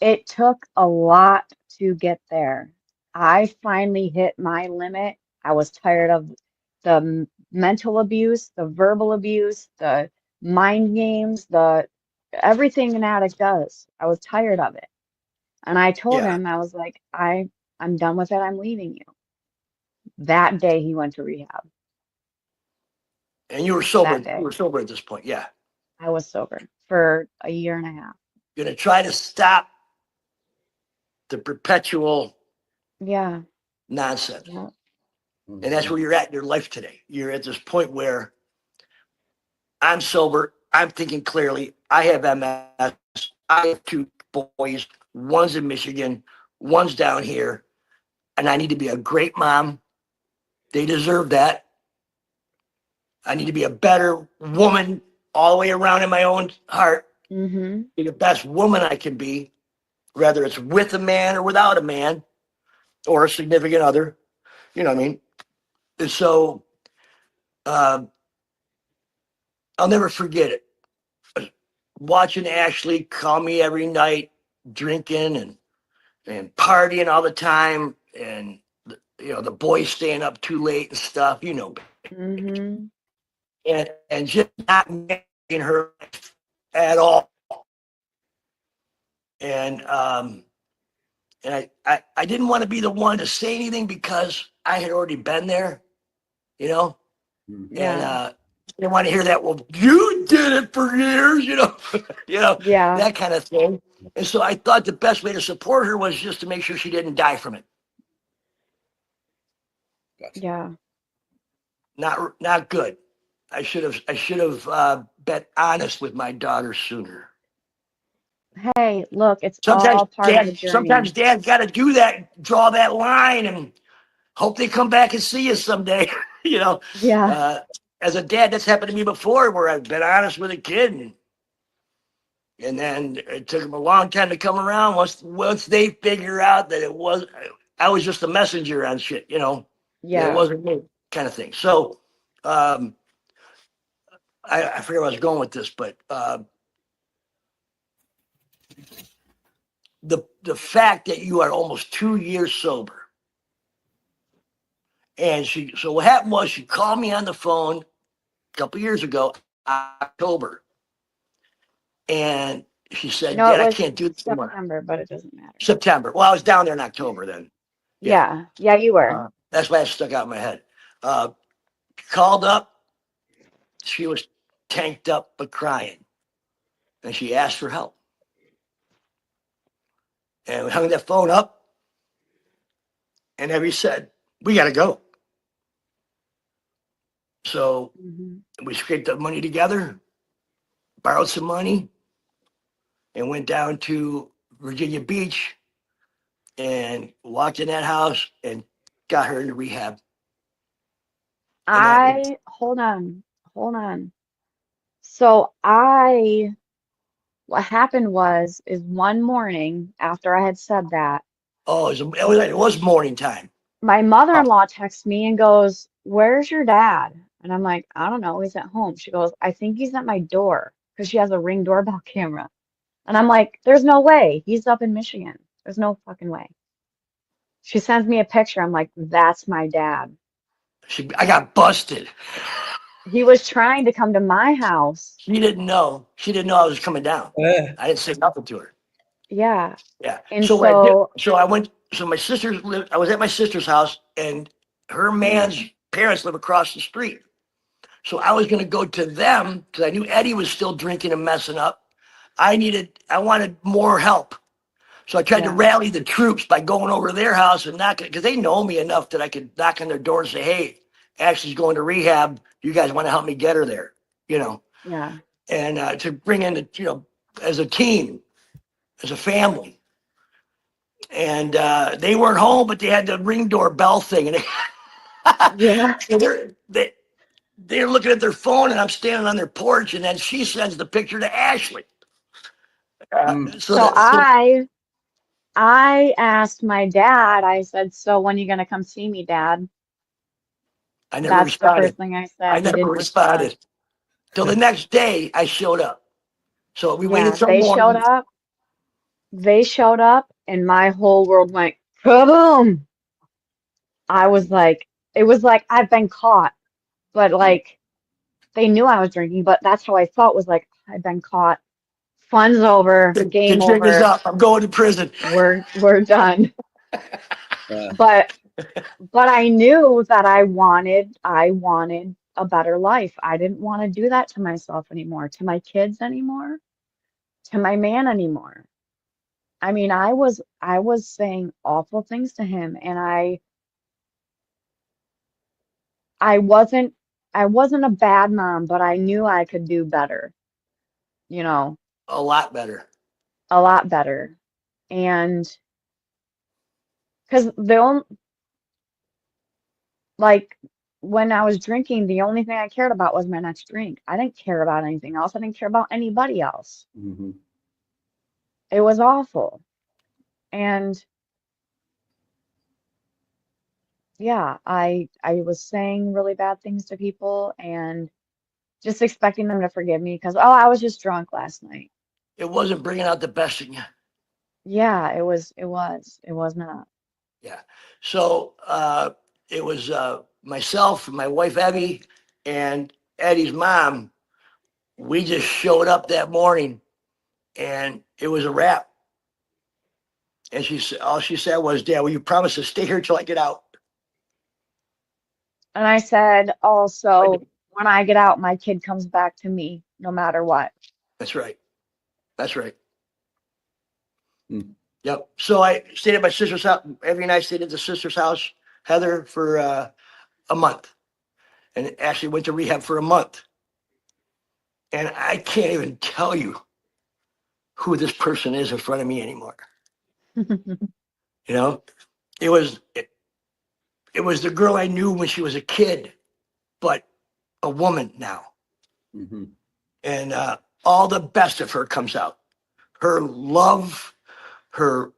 it took a lot to get there. I finally hit my limit. I was tired of the mental abuse, the verbal abuse, the mind games, the everything an addict does. I was tired of it. And I told Yeah. him, I was like, I'm done with it. I'm leaving you. That day he went to rehab. And you were sober. That You day were sober at this point. Yeah. I was sober for a year and a half. Gonna try to stop the perpetual Yeah. nonsense. Yeah. And that's Mhm. where you're at in your life today. You're at this point where I'm sober. I'm thinking clearly. I have MS. I have two boys. One's in Michigan. One's down here. And I need to be a great mom. They deserve that. I need to be a better woman all the way around in my own heart. Mm-hmm. Be the best woman I can be, whether it's with a man or without a man or a significant other. You know what I mean? And so uh, I'll never forget it. Watching Ashleigh call me every night, drinking and partying all the time, and the boys staying up too late and stuff. Mm-hmm. And just not making her life at all. And I didn't want to be the one to say anything because I had already been there, you know, Mhm. and Yeah. didn't want to hear that. Well, you did it for years, Yeah. that kind of thing. And so I thought the best way to support her was just to make sure she didn't die from it. Gotcha. Yeah. Not good. I should have been honest with my daughter sooner. Hey, look, it's Sometimes all part of the dad, journey. sometimes dad got to do that, draw that line, and hope they come back and see you someday. you know, Yeah. uh, as a dad, that's happened to me before, where I've been honest with a kid, and then it took them a long time to come around. Once they figure out that I was just a messenger on shit. That it Yeah. wasn't me, kind of thing. So, um, I forget where I was going with this, but the fact that you are almost 2 years sober, and so what happened was she called me on the phone a couple years ago, October, and she said, No, it "Dad, I was can't do this anymore." September, but it doesn't matter. September. Well, I was down there in October then. Yeah, Yeah. Yeah, you were. that's why it stuck out in my head. Called up. She was tanked up but crying, and she asked for help. And we hung that phone up, and Evie said, "We got to go." So Hmm. we scraped up money together, borrowed some money, and went down to Virginia Beach and walked in that house and got her into rehab. And Hold on. Hold on. What happened is one morning after I had said that, it was morning time. my Oh, mother-in-law texts me and goes, "Where's your dad?" And I'm like, "I don't know. He's at home." She goes, "I think he's at my door," because she has a Ring doorbell camera. And I'm like, "There's no way. He's up in Michigan. There's no fucking way." She sends me a picture. I'm like, that's my dad. I got busted. He was trying to come to my house. She didn't know. She didn't know I was coming down. I didn't say nothing to her. Yeah. Yeah. And So what I did, so, so I went. So my sister's lived. I was at my sister's house, and her man's parents live across the street. So I was going to go to them because I knew Eddie was still drinking and messing up. I wanted more help. So I tried to yeah, rally the troops by going over to their house and knocking, because they know me enough that I could knock on their door and say, hey, Ashley's going to rehab. You guys want to help me get her there, you know, yeah, and to bring in, as a team, as a family. And they weren't home, but they had the ring doorbell thing. And yeah. they're looking at their phone, and I'm standing on their porch, and then she sends the picture to Ashley. So I asked my dad, I said, so when are you going to come see me, Dad? I never That's the responded. first thing I I said. He never didn't respond. responded. Till the next day, I showed up. So we waited Yeah, till they showed morning. up. They showed up, and my whole world went kaboom. I was like, it was like I've been caught, but like they knew I was drinking, but that's how I felt was like I've been caught. Fun's over, The game jig is over. up. I'm going to prison. We're done. But I knew that I wanted a better life. I didn't want to do that to myself anymore, to my kids anymore, to my man anymore. I mean, I was saying awful things to him, and I wasn't I wasn't a bad mom, but I knew I could do better, you know, A lot better. a lot better. And because the only, like, when I was drinking, the only thing I cared about was my next drink. I didn't care about anything else. I didn't care about anybody else. It was awful. And yeah, I was saying really bad things to people and just expecting them to forgive me because, oh, I was just drunk last night. It wasn't bringing out the best in you. Yeah, it was not. Yeah. So it was myself and my wife, Evie, and Eddie's mom. We just showed up that morning, and it was a wrap. And all she said was, Dad, will you promise to stay here till I get out? And I said also, when I get out, my kid comes back to me no matter what. That's right. That's right. Yep. So I stayed at my sister's house. Every night I stayed at the sister's house, Heather, for a month. And Ashley went to rehab for a month. And I can't even tell you who this person is in front of me anymore. You know, it was the girl I knew when she was a kid, but a woman now. And all the best of her comes out. Her love, her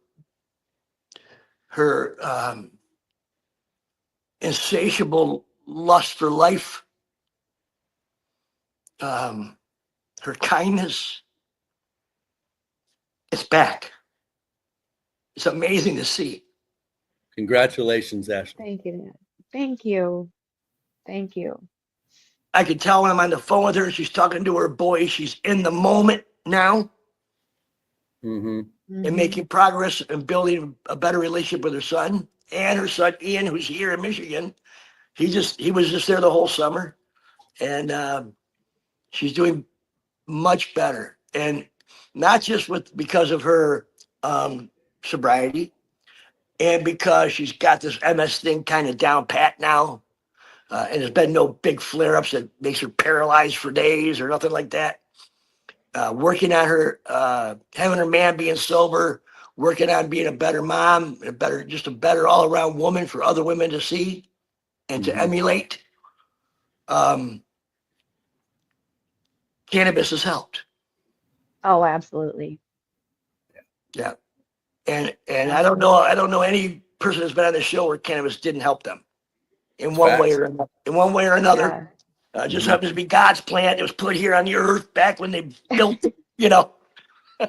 insatiable lust for life, her kindness. It's back. It's amazing to see. Congratulations, Ashley. Thank you, Dad. Thank you. Thank you. I can tell when I'm on the phone with her, she's talking to her boy. She's in the moment now and making progress and building a better relationship with her son and her son, Ian, who's here in Michigan. He was just there the whole summer, and she's doing much better. And not just because of her sobriety and because she's got this MS thing kind of down pat now. And there's been no big flare-ups that makes her paralyzed for days or nothing like that. Working on her, having her man being sober, working on being a better mom, just a better all-around woman for other women to see and to emulate. Cannabis has helped. Oh, absolutely. Yeah. And I don't know any person that's been on the show where cannabis didn't help them in one way or another. Yeah. Just happens to be God's plan. It was put here on the earth back when they built it, you know.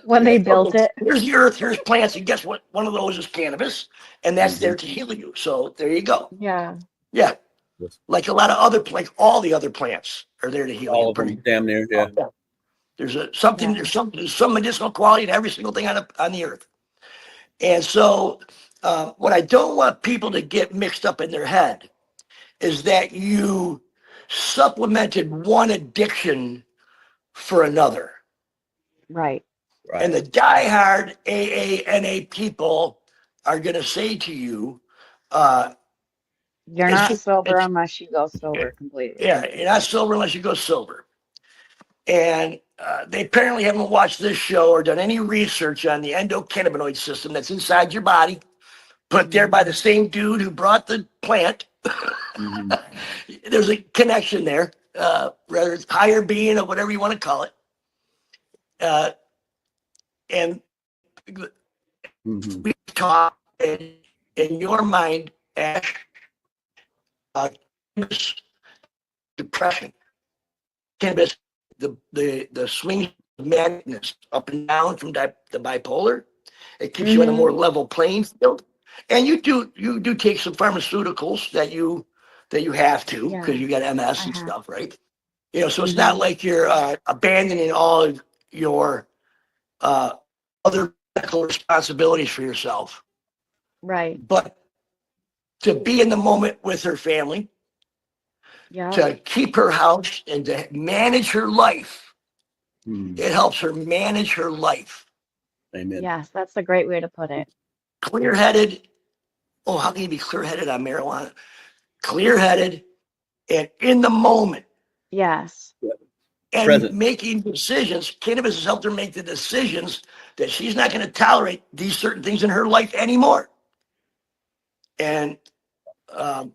when they built it. Here's the earth, here's plants, and guess what? One of those is cannabis, and that's there to heal you. So there you go. Yeah. Yeah. Like a lot of other, like all the other plants are there to heal you. All of them, damn near, yeah. There's some medicinal quality to every single thing on the earth. And so what I don't want people to get mixed up in their head is that you supplemented one addiction for another. Right. And the diehard AANA people are going to say to you, you're not sober unless you go sober completely. Yeah, you're not sober unless you go sober. And they apparently haven't watched this show or done any research on the endocannabinoid system that's inside your body, put there by the same dude who brought the plant. There's a connection there, whether it's higher being or whatever you want to call it. And we talk in your mind, Ash, depression, cannabis, the swings of madness up and down from the bipolar. It keeps you on a more level playing field. And you do take some pharmaceuticals that you have to because you got MS and stuff, right? You know, so it's not like you're abandoning all of your other medical responsibilities for yourself. Right. But to be in the moment with her family, to keep her house and to manage her life, it helps her manage her life. Amen. Yes, that's a great way to put it. Clear-headed. Oh, how can you be clear-headed on marijuana? Clear-headed and in the moment. Yes. And Present. making decisions. Cannabis has helped her make the decisions that she's not going to tolerate these certain things in her life anymore. And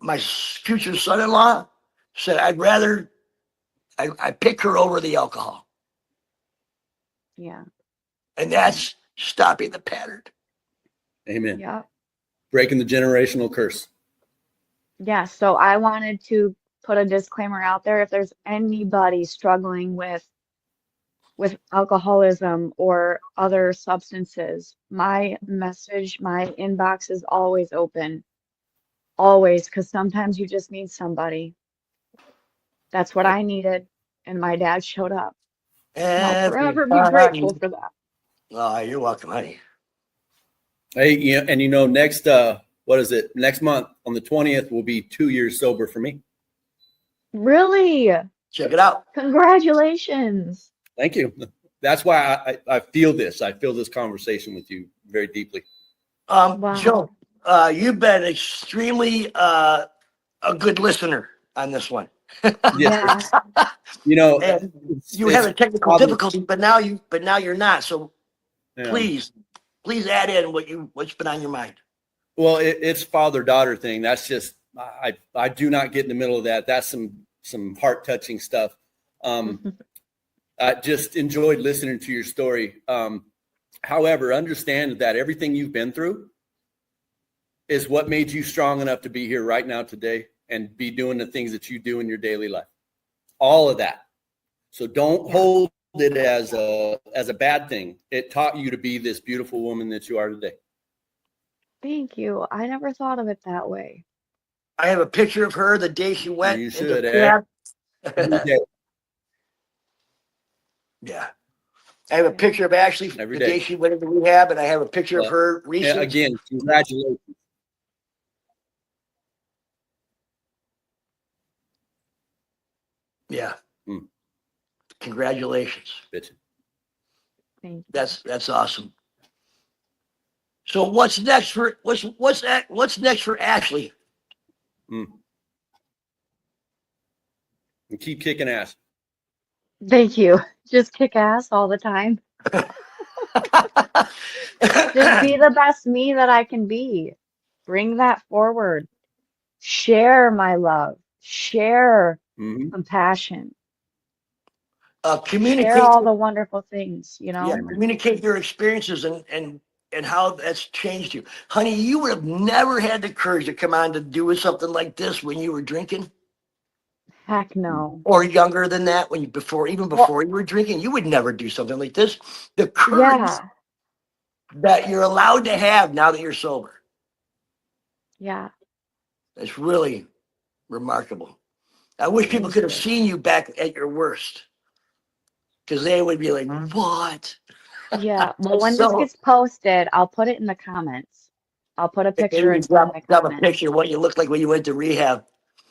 my future son-in-law said, I'd rather, I pick her over the alcohol. Yeah. And that's stopping the pattern. Amen. Yeah. Breaking the generational curse. Yeah. So I wanted to put a disclaimer out there. If there's anybody struggling with alcoholism or other substances, my message, my inbox is always open. Always, because sometimes you just need somebody. That's what I needed. And my dad showed up. And I'll forever be grateful for that. Oh, you're welcome, honey. Hey, yeah, and next, what is it? Next month on the 20th will be 2 years sober for me. Really? Check it out. Congratulations. Thank you. That's why I feel this. I feel this conversation with you very deeply. Wow. Joe, you've been extremely a good listener on this one. Yeah. You have a technical difficulty, but now you're not. So please add in what's been on your mind. Well, it's father-daughter thing. That's just I do not get in the middle of that. That's some heart-touching stuff. I just enjoyed listening to your story. However, understand that everything you've been through is what made you strong enough to be here right now today and be doing the things that you do in your daily life. All of that. So don't hold it as a bad thing. It taught you to be this beautiful woman that you are today. Thank you. I never thought of it that way. I have a picture of her the day she went. You should. Yeah. I have a picture of Ashleigh the day she went into rehab, and I have a picture of her recently. Again, congratulations. Yeah. Congratulations. Bitch. Thank you. That's awesome. So what's next for next for Ashleigh? And keep kicking ass. Thank you. Just kick ass all the time. Just be the best me that I can be. Bring that forward. Share my love. Share compassion. Communicate. Share all the wonderful things, Yeah, communicate your experiences and how that's changed you. Honey, you would have never had the courage to come on to do something like this when you were drinking. Heck no. or younger than that, when you even Well, before you were drinking, you would never do something like this. The courage yeah, that you're allowed to have now that you're sober, yeah. it's really remarkable. I wish people Thank could have you. seen you back at your worst, because they would be like, "What?" Yeah. Well, when this So gets posted, I'll put it in the comments. I'll put a picture maybe in the grab a comments. picture of what you looked like when you went to rehab.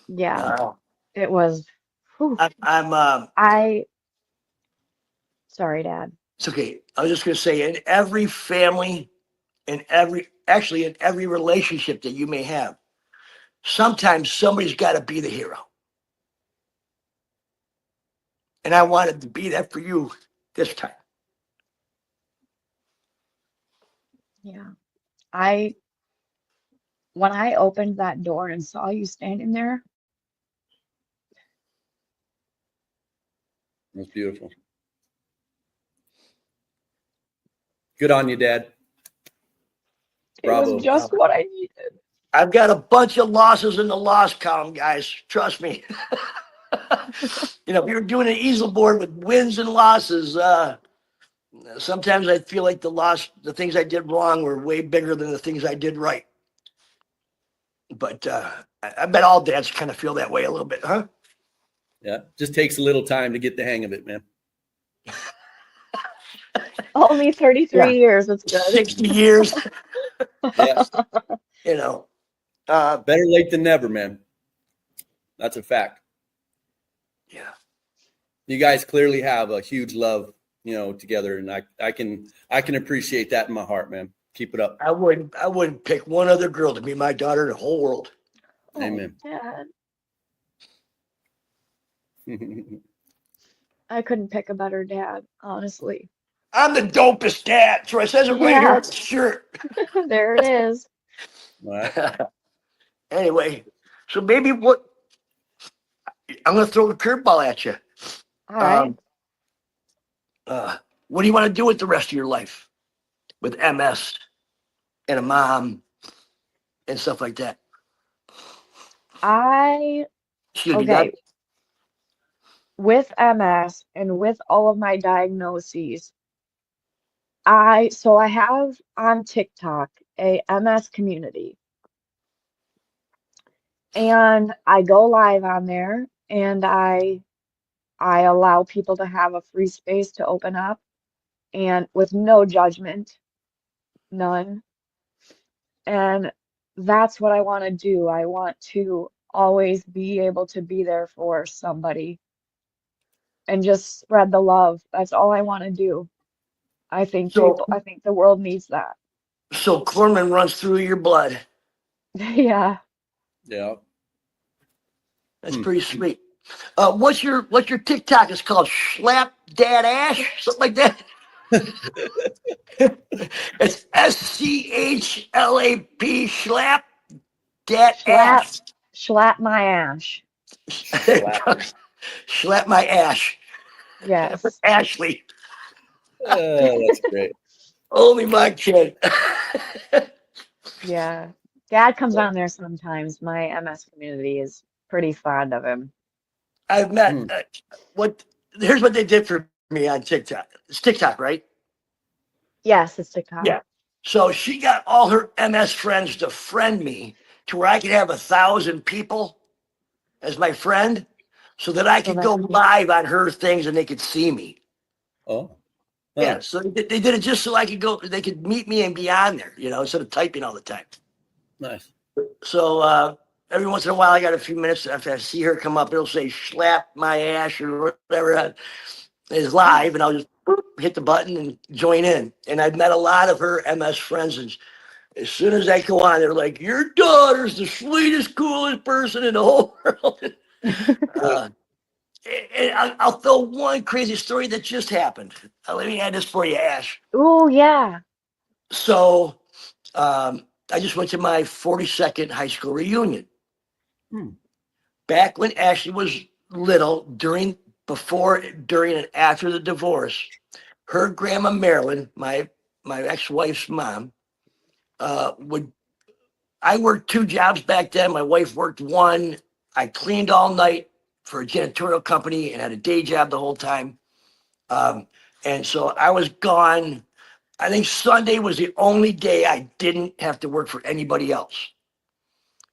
Yeah, Uh, it was. Whew. I'm Sorry, Dad. it's okay. I was just gonna say, in every family, in every relationship that you may have, sometimes somebody's got to be the hero. And I wanted to be that for you this time. Yeah. I When I opened that door and saw you standing there, That's beautiful. Good on you, Dad. it was Bravo. just what I needed. I've got a bunch of losses in the loss column, guys. Trust me. If you're doing an easel board with wins and losses, sometimes I feel like the things I did wrong were way bigger than the things I did right. But I bet all dads kind of feel that way a little bit, huh? Yeah. Just takes a little time to get the hang of it, man. Only 33 Yeah. years. It's good. 60 years, Yeah. you know. Uh, Better late than never, man. That's a fact. yeah. You guys clearly have a huge love, together, and I can appreciate that in my heart, man. Keep it up. I wouldn't pick one other girl to be my daughter in the whole world. Oh, Amen. Dad. I couldn't pick a better dad, honestly. I'm the dopest dad. So it says it right here Yeah. on the shirt. There it is. All right. Anyway, so maybe I'm going to throw the curveball at you. All right. What do you want to do with the rest of your life with MS and a mom and stuff like that? Excuse me, Okay, Dad. with MS and with all of my diagnoses, I have on TikTok a MS community, and I go live on there, and I allow people to have a free space to open up, and with no judgment, none. And that's what I want to do. I want to always be able to be there for somebody and just spread the love. That's all I want to do. So, I think the world needs that. so Corman runs through your blood. Yeah. Yeah. That's pretty sweet. What's your TikTok? It's called Schlap Dad Ash, something like that. It's SCHLAP Schlap Dad Ash. Schlap my ash. Schlap my ash. Yes. Ashley. That's great. Only my kid. Yeah. Dad comes on there sometimes. My MS community is pretty fond of him. I've met here's what they did for me on TikTok. It's TikTok, right? Yes, it's TikTok. Yeah. So she got all her MS friends to friend me to where I could have 1,000 people as my friend so that I could go live on her things and they could see me. Oh. Yeah. So they did it just so they could meet me and be on there, instead of typing all the time. Nice. So every once in a while, I got a few minutes after I see her come up, it'll say "slap my ash" or whatever is live, and I'll just hit the button and join in. And I've met a lot of her MS friends, and as soon as I go on, they're like, "Your daughter's the sweetest, coolest person in the whole world." And I'll throw one crazy story that just happened. Let me add this for you, Ash. Oh, yeah. So I just went to my 42nd high school reunion. Back when Ashley was little, before, during, and after the divorce, her grandma Marilyn, my ex-wife's mom, I worked 2 jobs back then. My wife worked 1. I cleaned all night for a janitorial company and had a day job the whole time. And so I was gone. I think Sunday was the only day I didn't have to work for anybody else.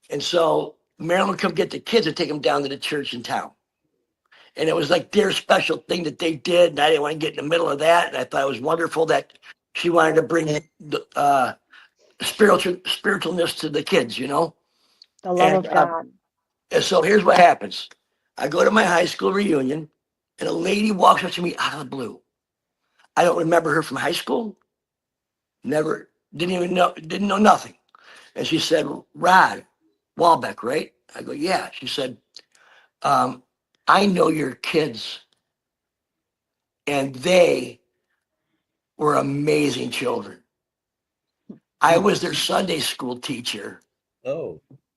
And so Marilyn would come get the kids and take them down to the church in town. And it was like their special thing that they did. And I didn't want to get in the middle of that. And I thought it was wonderful that she wanted to bring the spiritualness to the kids, you know? The love And, of God. and so here's what happens. I go to my high school reunion and a lady walks up to me out of the blue. I don't remember her from high school. Never, didn't know nothing. And she said, Rod Walbecq, right? I go, yeah. She said, I know your kids and they were amazing children. I was their Sunday school teacher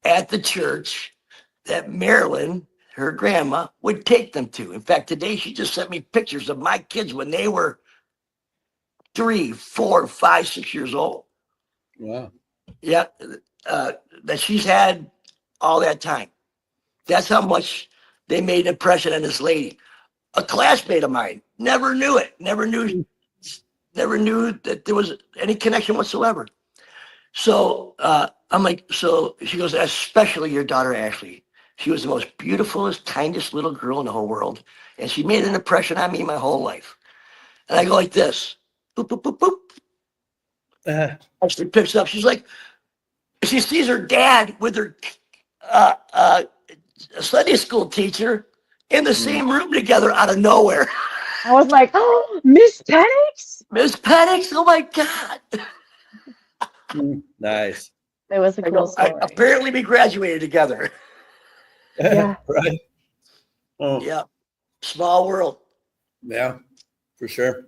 at the church that Marilyn, her grandma, would take them to. In fact, today she just sent me pictures of my kids when they were 3, 4, 5, 6 years old. Wow. Yeah, that she's had all that time. That's how much they made an impression on this lady. A classmate of mine, never knew it, never knew that there was any connection whatsoever. So I'm like, so she goes, especially your daughter, Ashleigh. She was the most beautifulest, kindest little girl in the whole world. And she made an impression on me my whole life. And I go like this, boop, boop, boop, boop. Ashley picks up. She's like, she sees her dad with her Sunday school teacher in the same room together out of nowhere. I was like, oh, Miss Penix? Miss Penix, oh my God. Nice. It was a cool story. Apparently we graduated together. Yeah. Right. Oh. Yeah. Small world. Yeah, for sure.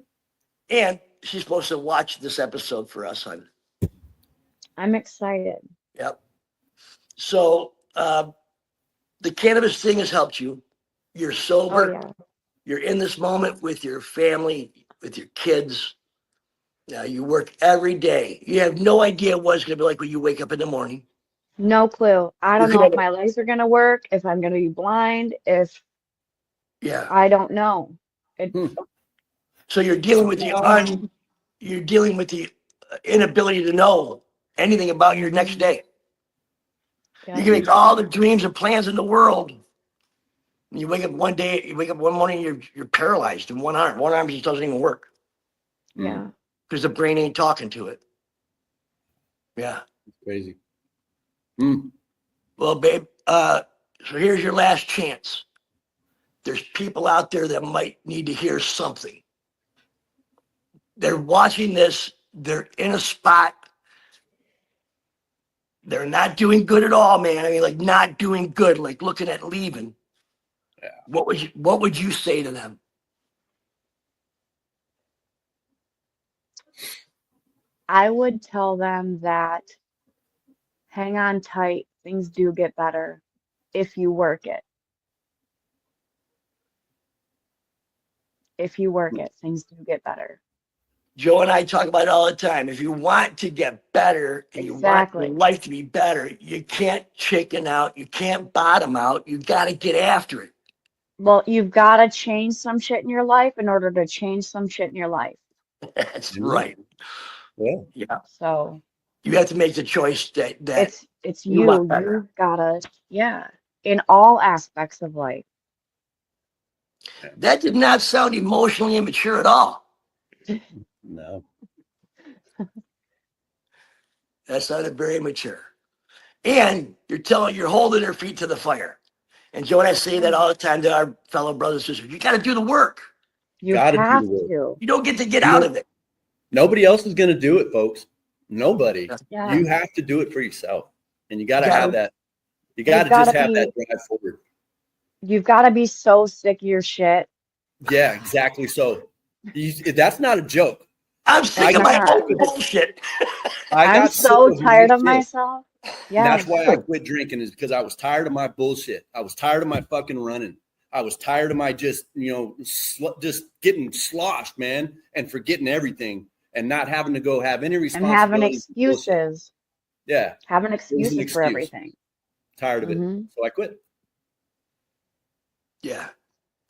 And she's supposed to watch this episode for us, hon. I'm excited. Yep. So the cannabis thing has helped you. You're sober. Oh, yeah. You're in this moment with your family, with your kids. Now you work every day. You have no idea what it's going to be like when you wake up in the morning. No clue. I don't know if my legs are going to work, if I'm going to be blind, if I don't know. So you're dealing with the inability to know anything about your next day. Yeah. You can make all the dreams and plans in the world. And you wake up one morning, you're paralyzed in one arm. One arm just doesn't even work. Yeah. Because the brain ain't talking to it. Yeah. It's crazy. Well, babe, so here's your last chance. There's people out there that might need to hear something. They're watching this. They're in a spot. They're not doing good at all, man. I mean, like not doing good, like looking at leaving. Yeah. What would you say to them? I would tell them that hang on tight. Things do get better if you work it. If you work it, things do get better. Joe and I talk about it all the time. If you want to get better and you want your life to be better, you can't chicken out. You can't bottom out. You got to get after it. Well, you've got to change some shit in your life in order to change some shit in your life. That's right. Yeah. So you have to make the choice that it's you. You've gotta, in all aspects of life. That did not sound emotionally immature at all. No. That sounded very mature. And you're holding their feet to the fire. And Joe and I say that all the time to our fellow brothers and sisters. You got to do the work. You have to. You don't get to get out of it. Nobody else is going to do it, folks. Nobody. Yeah. You have to do it for yourself. And you got to have that. You got to just have that drive forward. You've got to be so sick of your shit. Yeah, exactly. So that's not a joke. I'm sick of my own bullshit. I'm so tired of myself. Yeah. That's why I quit drinking, is because I was tired of my bullshit. I was tired of my fucking running. I was tired of my just getting sloshed, man, and forgetting everything and not having to go have any responsibility. And having excuses. Yeah. Having excuses for everything. Tired of it. So I quit. Yeah.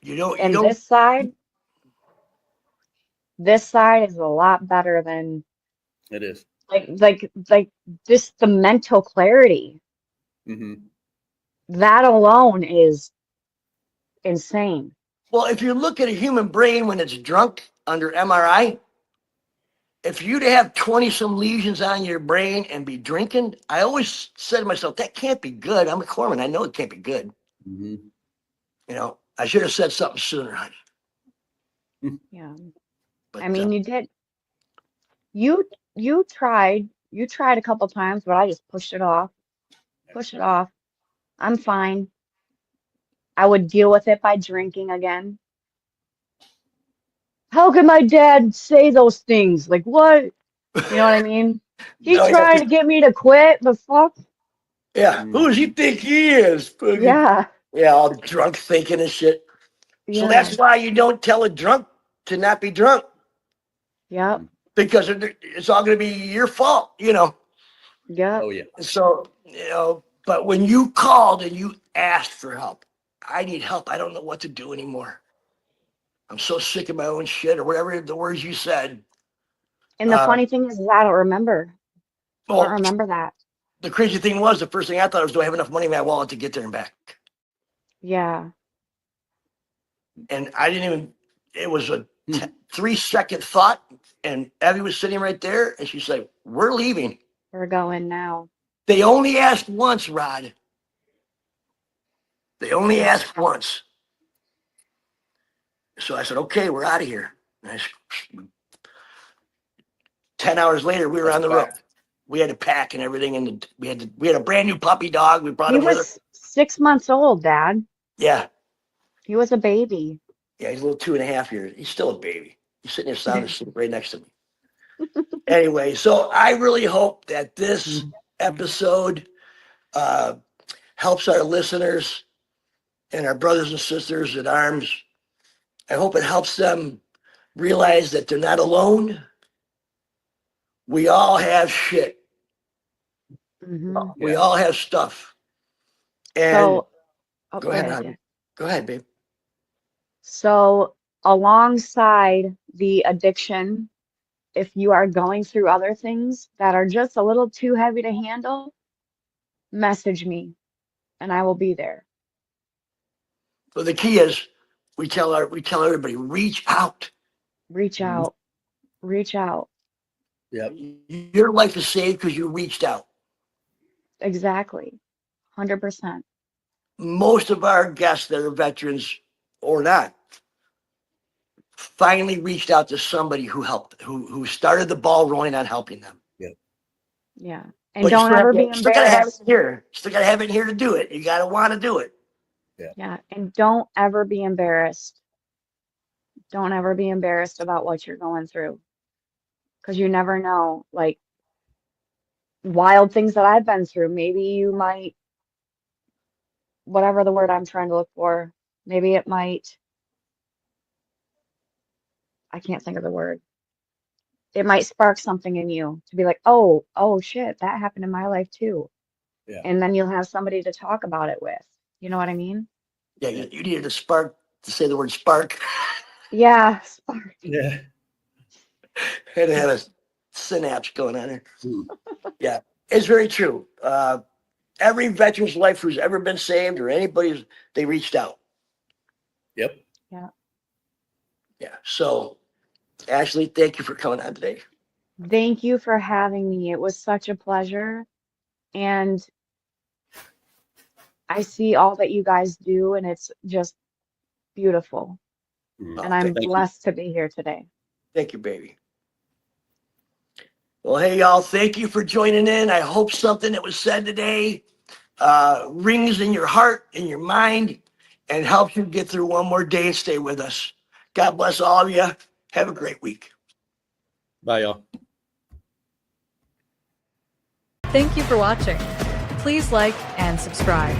You don't. And this side is a lot better than It is. like just the mental clarity. Mm-hmm. That alone is insane. Well, if you look at a human brain when it's drunk under MRI, if you'd have 20 some lesions on your brain and be drinking, I always said to myself, that can't be good. I'm a corpsman. I know it can't be good. Mm-hmm. You know, I should have said something sooner, honey. Yeah. But I mean, you did. You tried. You tried a couple times, but I just pushed it off. Push it off. I'm fine. I would deal with it by drinking again. How could my dad say those things? Like what? You know what I mean? He no, tried to get me to quit, but fuck. yeah. Who does he think he is? Fucking, Yeah. yeah, all drunk thinking and shit. So Yeah. that's why you don't tell a drunk to not be drunk, Yep. because it's all going to be your fault, you know. Yep. Oh yeah. So, you know, but when you called and you asked for help, I need help. I don't know what to do anymore. I'm so sick of my own shit, or whatever the words you said. And the funny thing is I don't remember. I don't Well, remember that. the crazy thing was, the first thing I thought was, do I have enough money in my wallet to get there and back? Yeah. And I didn't even, it was a 3-second thought. And Abby was sitting right there and she's like, we're leaving. We're going now. They only asked once, Rod. They only asked once. So I said, okay, we're out of here. And 10 hours later, we were on the road. We had to pack and everything. And we had a brand new puppy dog. We brought He him with us. was 6 months old, Dad. Yeah. He was a baby. Yeah, he's a little 2.5 years. He's still a baby. He's sitting there sound asleep right next to me. Anyway, so I really hope that this episode helps our listeners and our brothers and sisters at arms. I hope it helps them realize that they're not alone. We all have shit. Mhm. We all have stuff. And So, go ahead, honey. Go ahead, babe. So, alongside the addiction, if you are going through other things that are just a little too heavy to handle, message me and I will be there. So the key is we tell everybody, reach out. Reach out. Reach out. Yep. Your life is saved because you reached out. Exactly. 100%. Most of our guests that are veterans or not finally reached out to somebody who helped, who started the ball rolling on helping them. Yeah. And But don't ever be still gotta have it embarrassed. here. Still gotta have it here to do it. You gotta want to do it. Yeah. And don't ever be embarrassed. Don't ever be embarrassed about what you're going through. Because you never know. Like wild things that I've been through. Maybe you might, whatever the word I'm trying to look for, maybe it might, I can't think of the word. It might spark something in you to be like, oh shit, that happened in my life too. Yeah. And then you'll have somebody to talk about it with. You know what I mean? Yeah, you needed a spark to say the word spark. Yeah, spark. Yeah. Had to have a synapse going on there. Yeah, it's very true. Every veteran's life who's ever been saved or anybody's, they reached out. Yep. Yeah. Yeah. So, Ashleigh, thank you for coming on today. Thank you for having me. It was such a pleasure. And I see all that you guys do, and it's just beautiful. And I'm blessed to be here today. Thank you, baby. Well, hey, y'all, thank you for joining in. I hope something that was said today rings in your heart, in your mind, and helps you get through one more day and stay with us. God bless all of you. Have a great week. Bye, y'all. Thank you for watching. Please like and subscribe.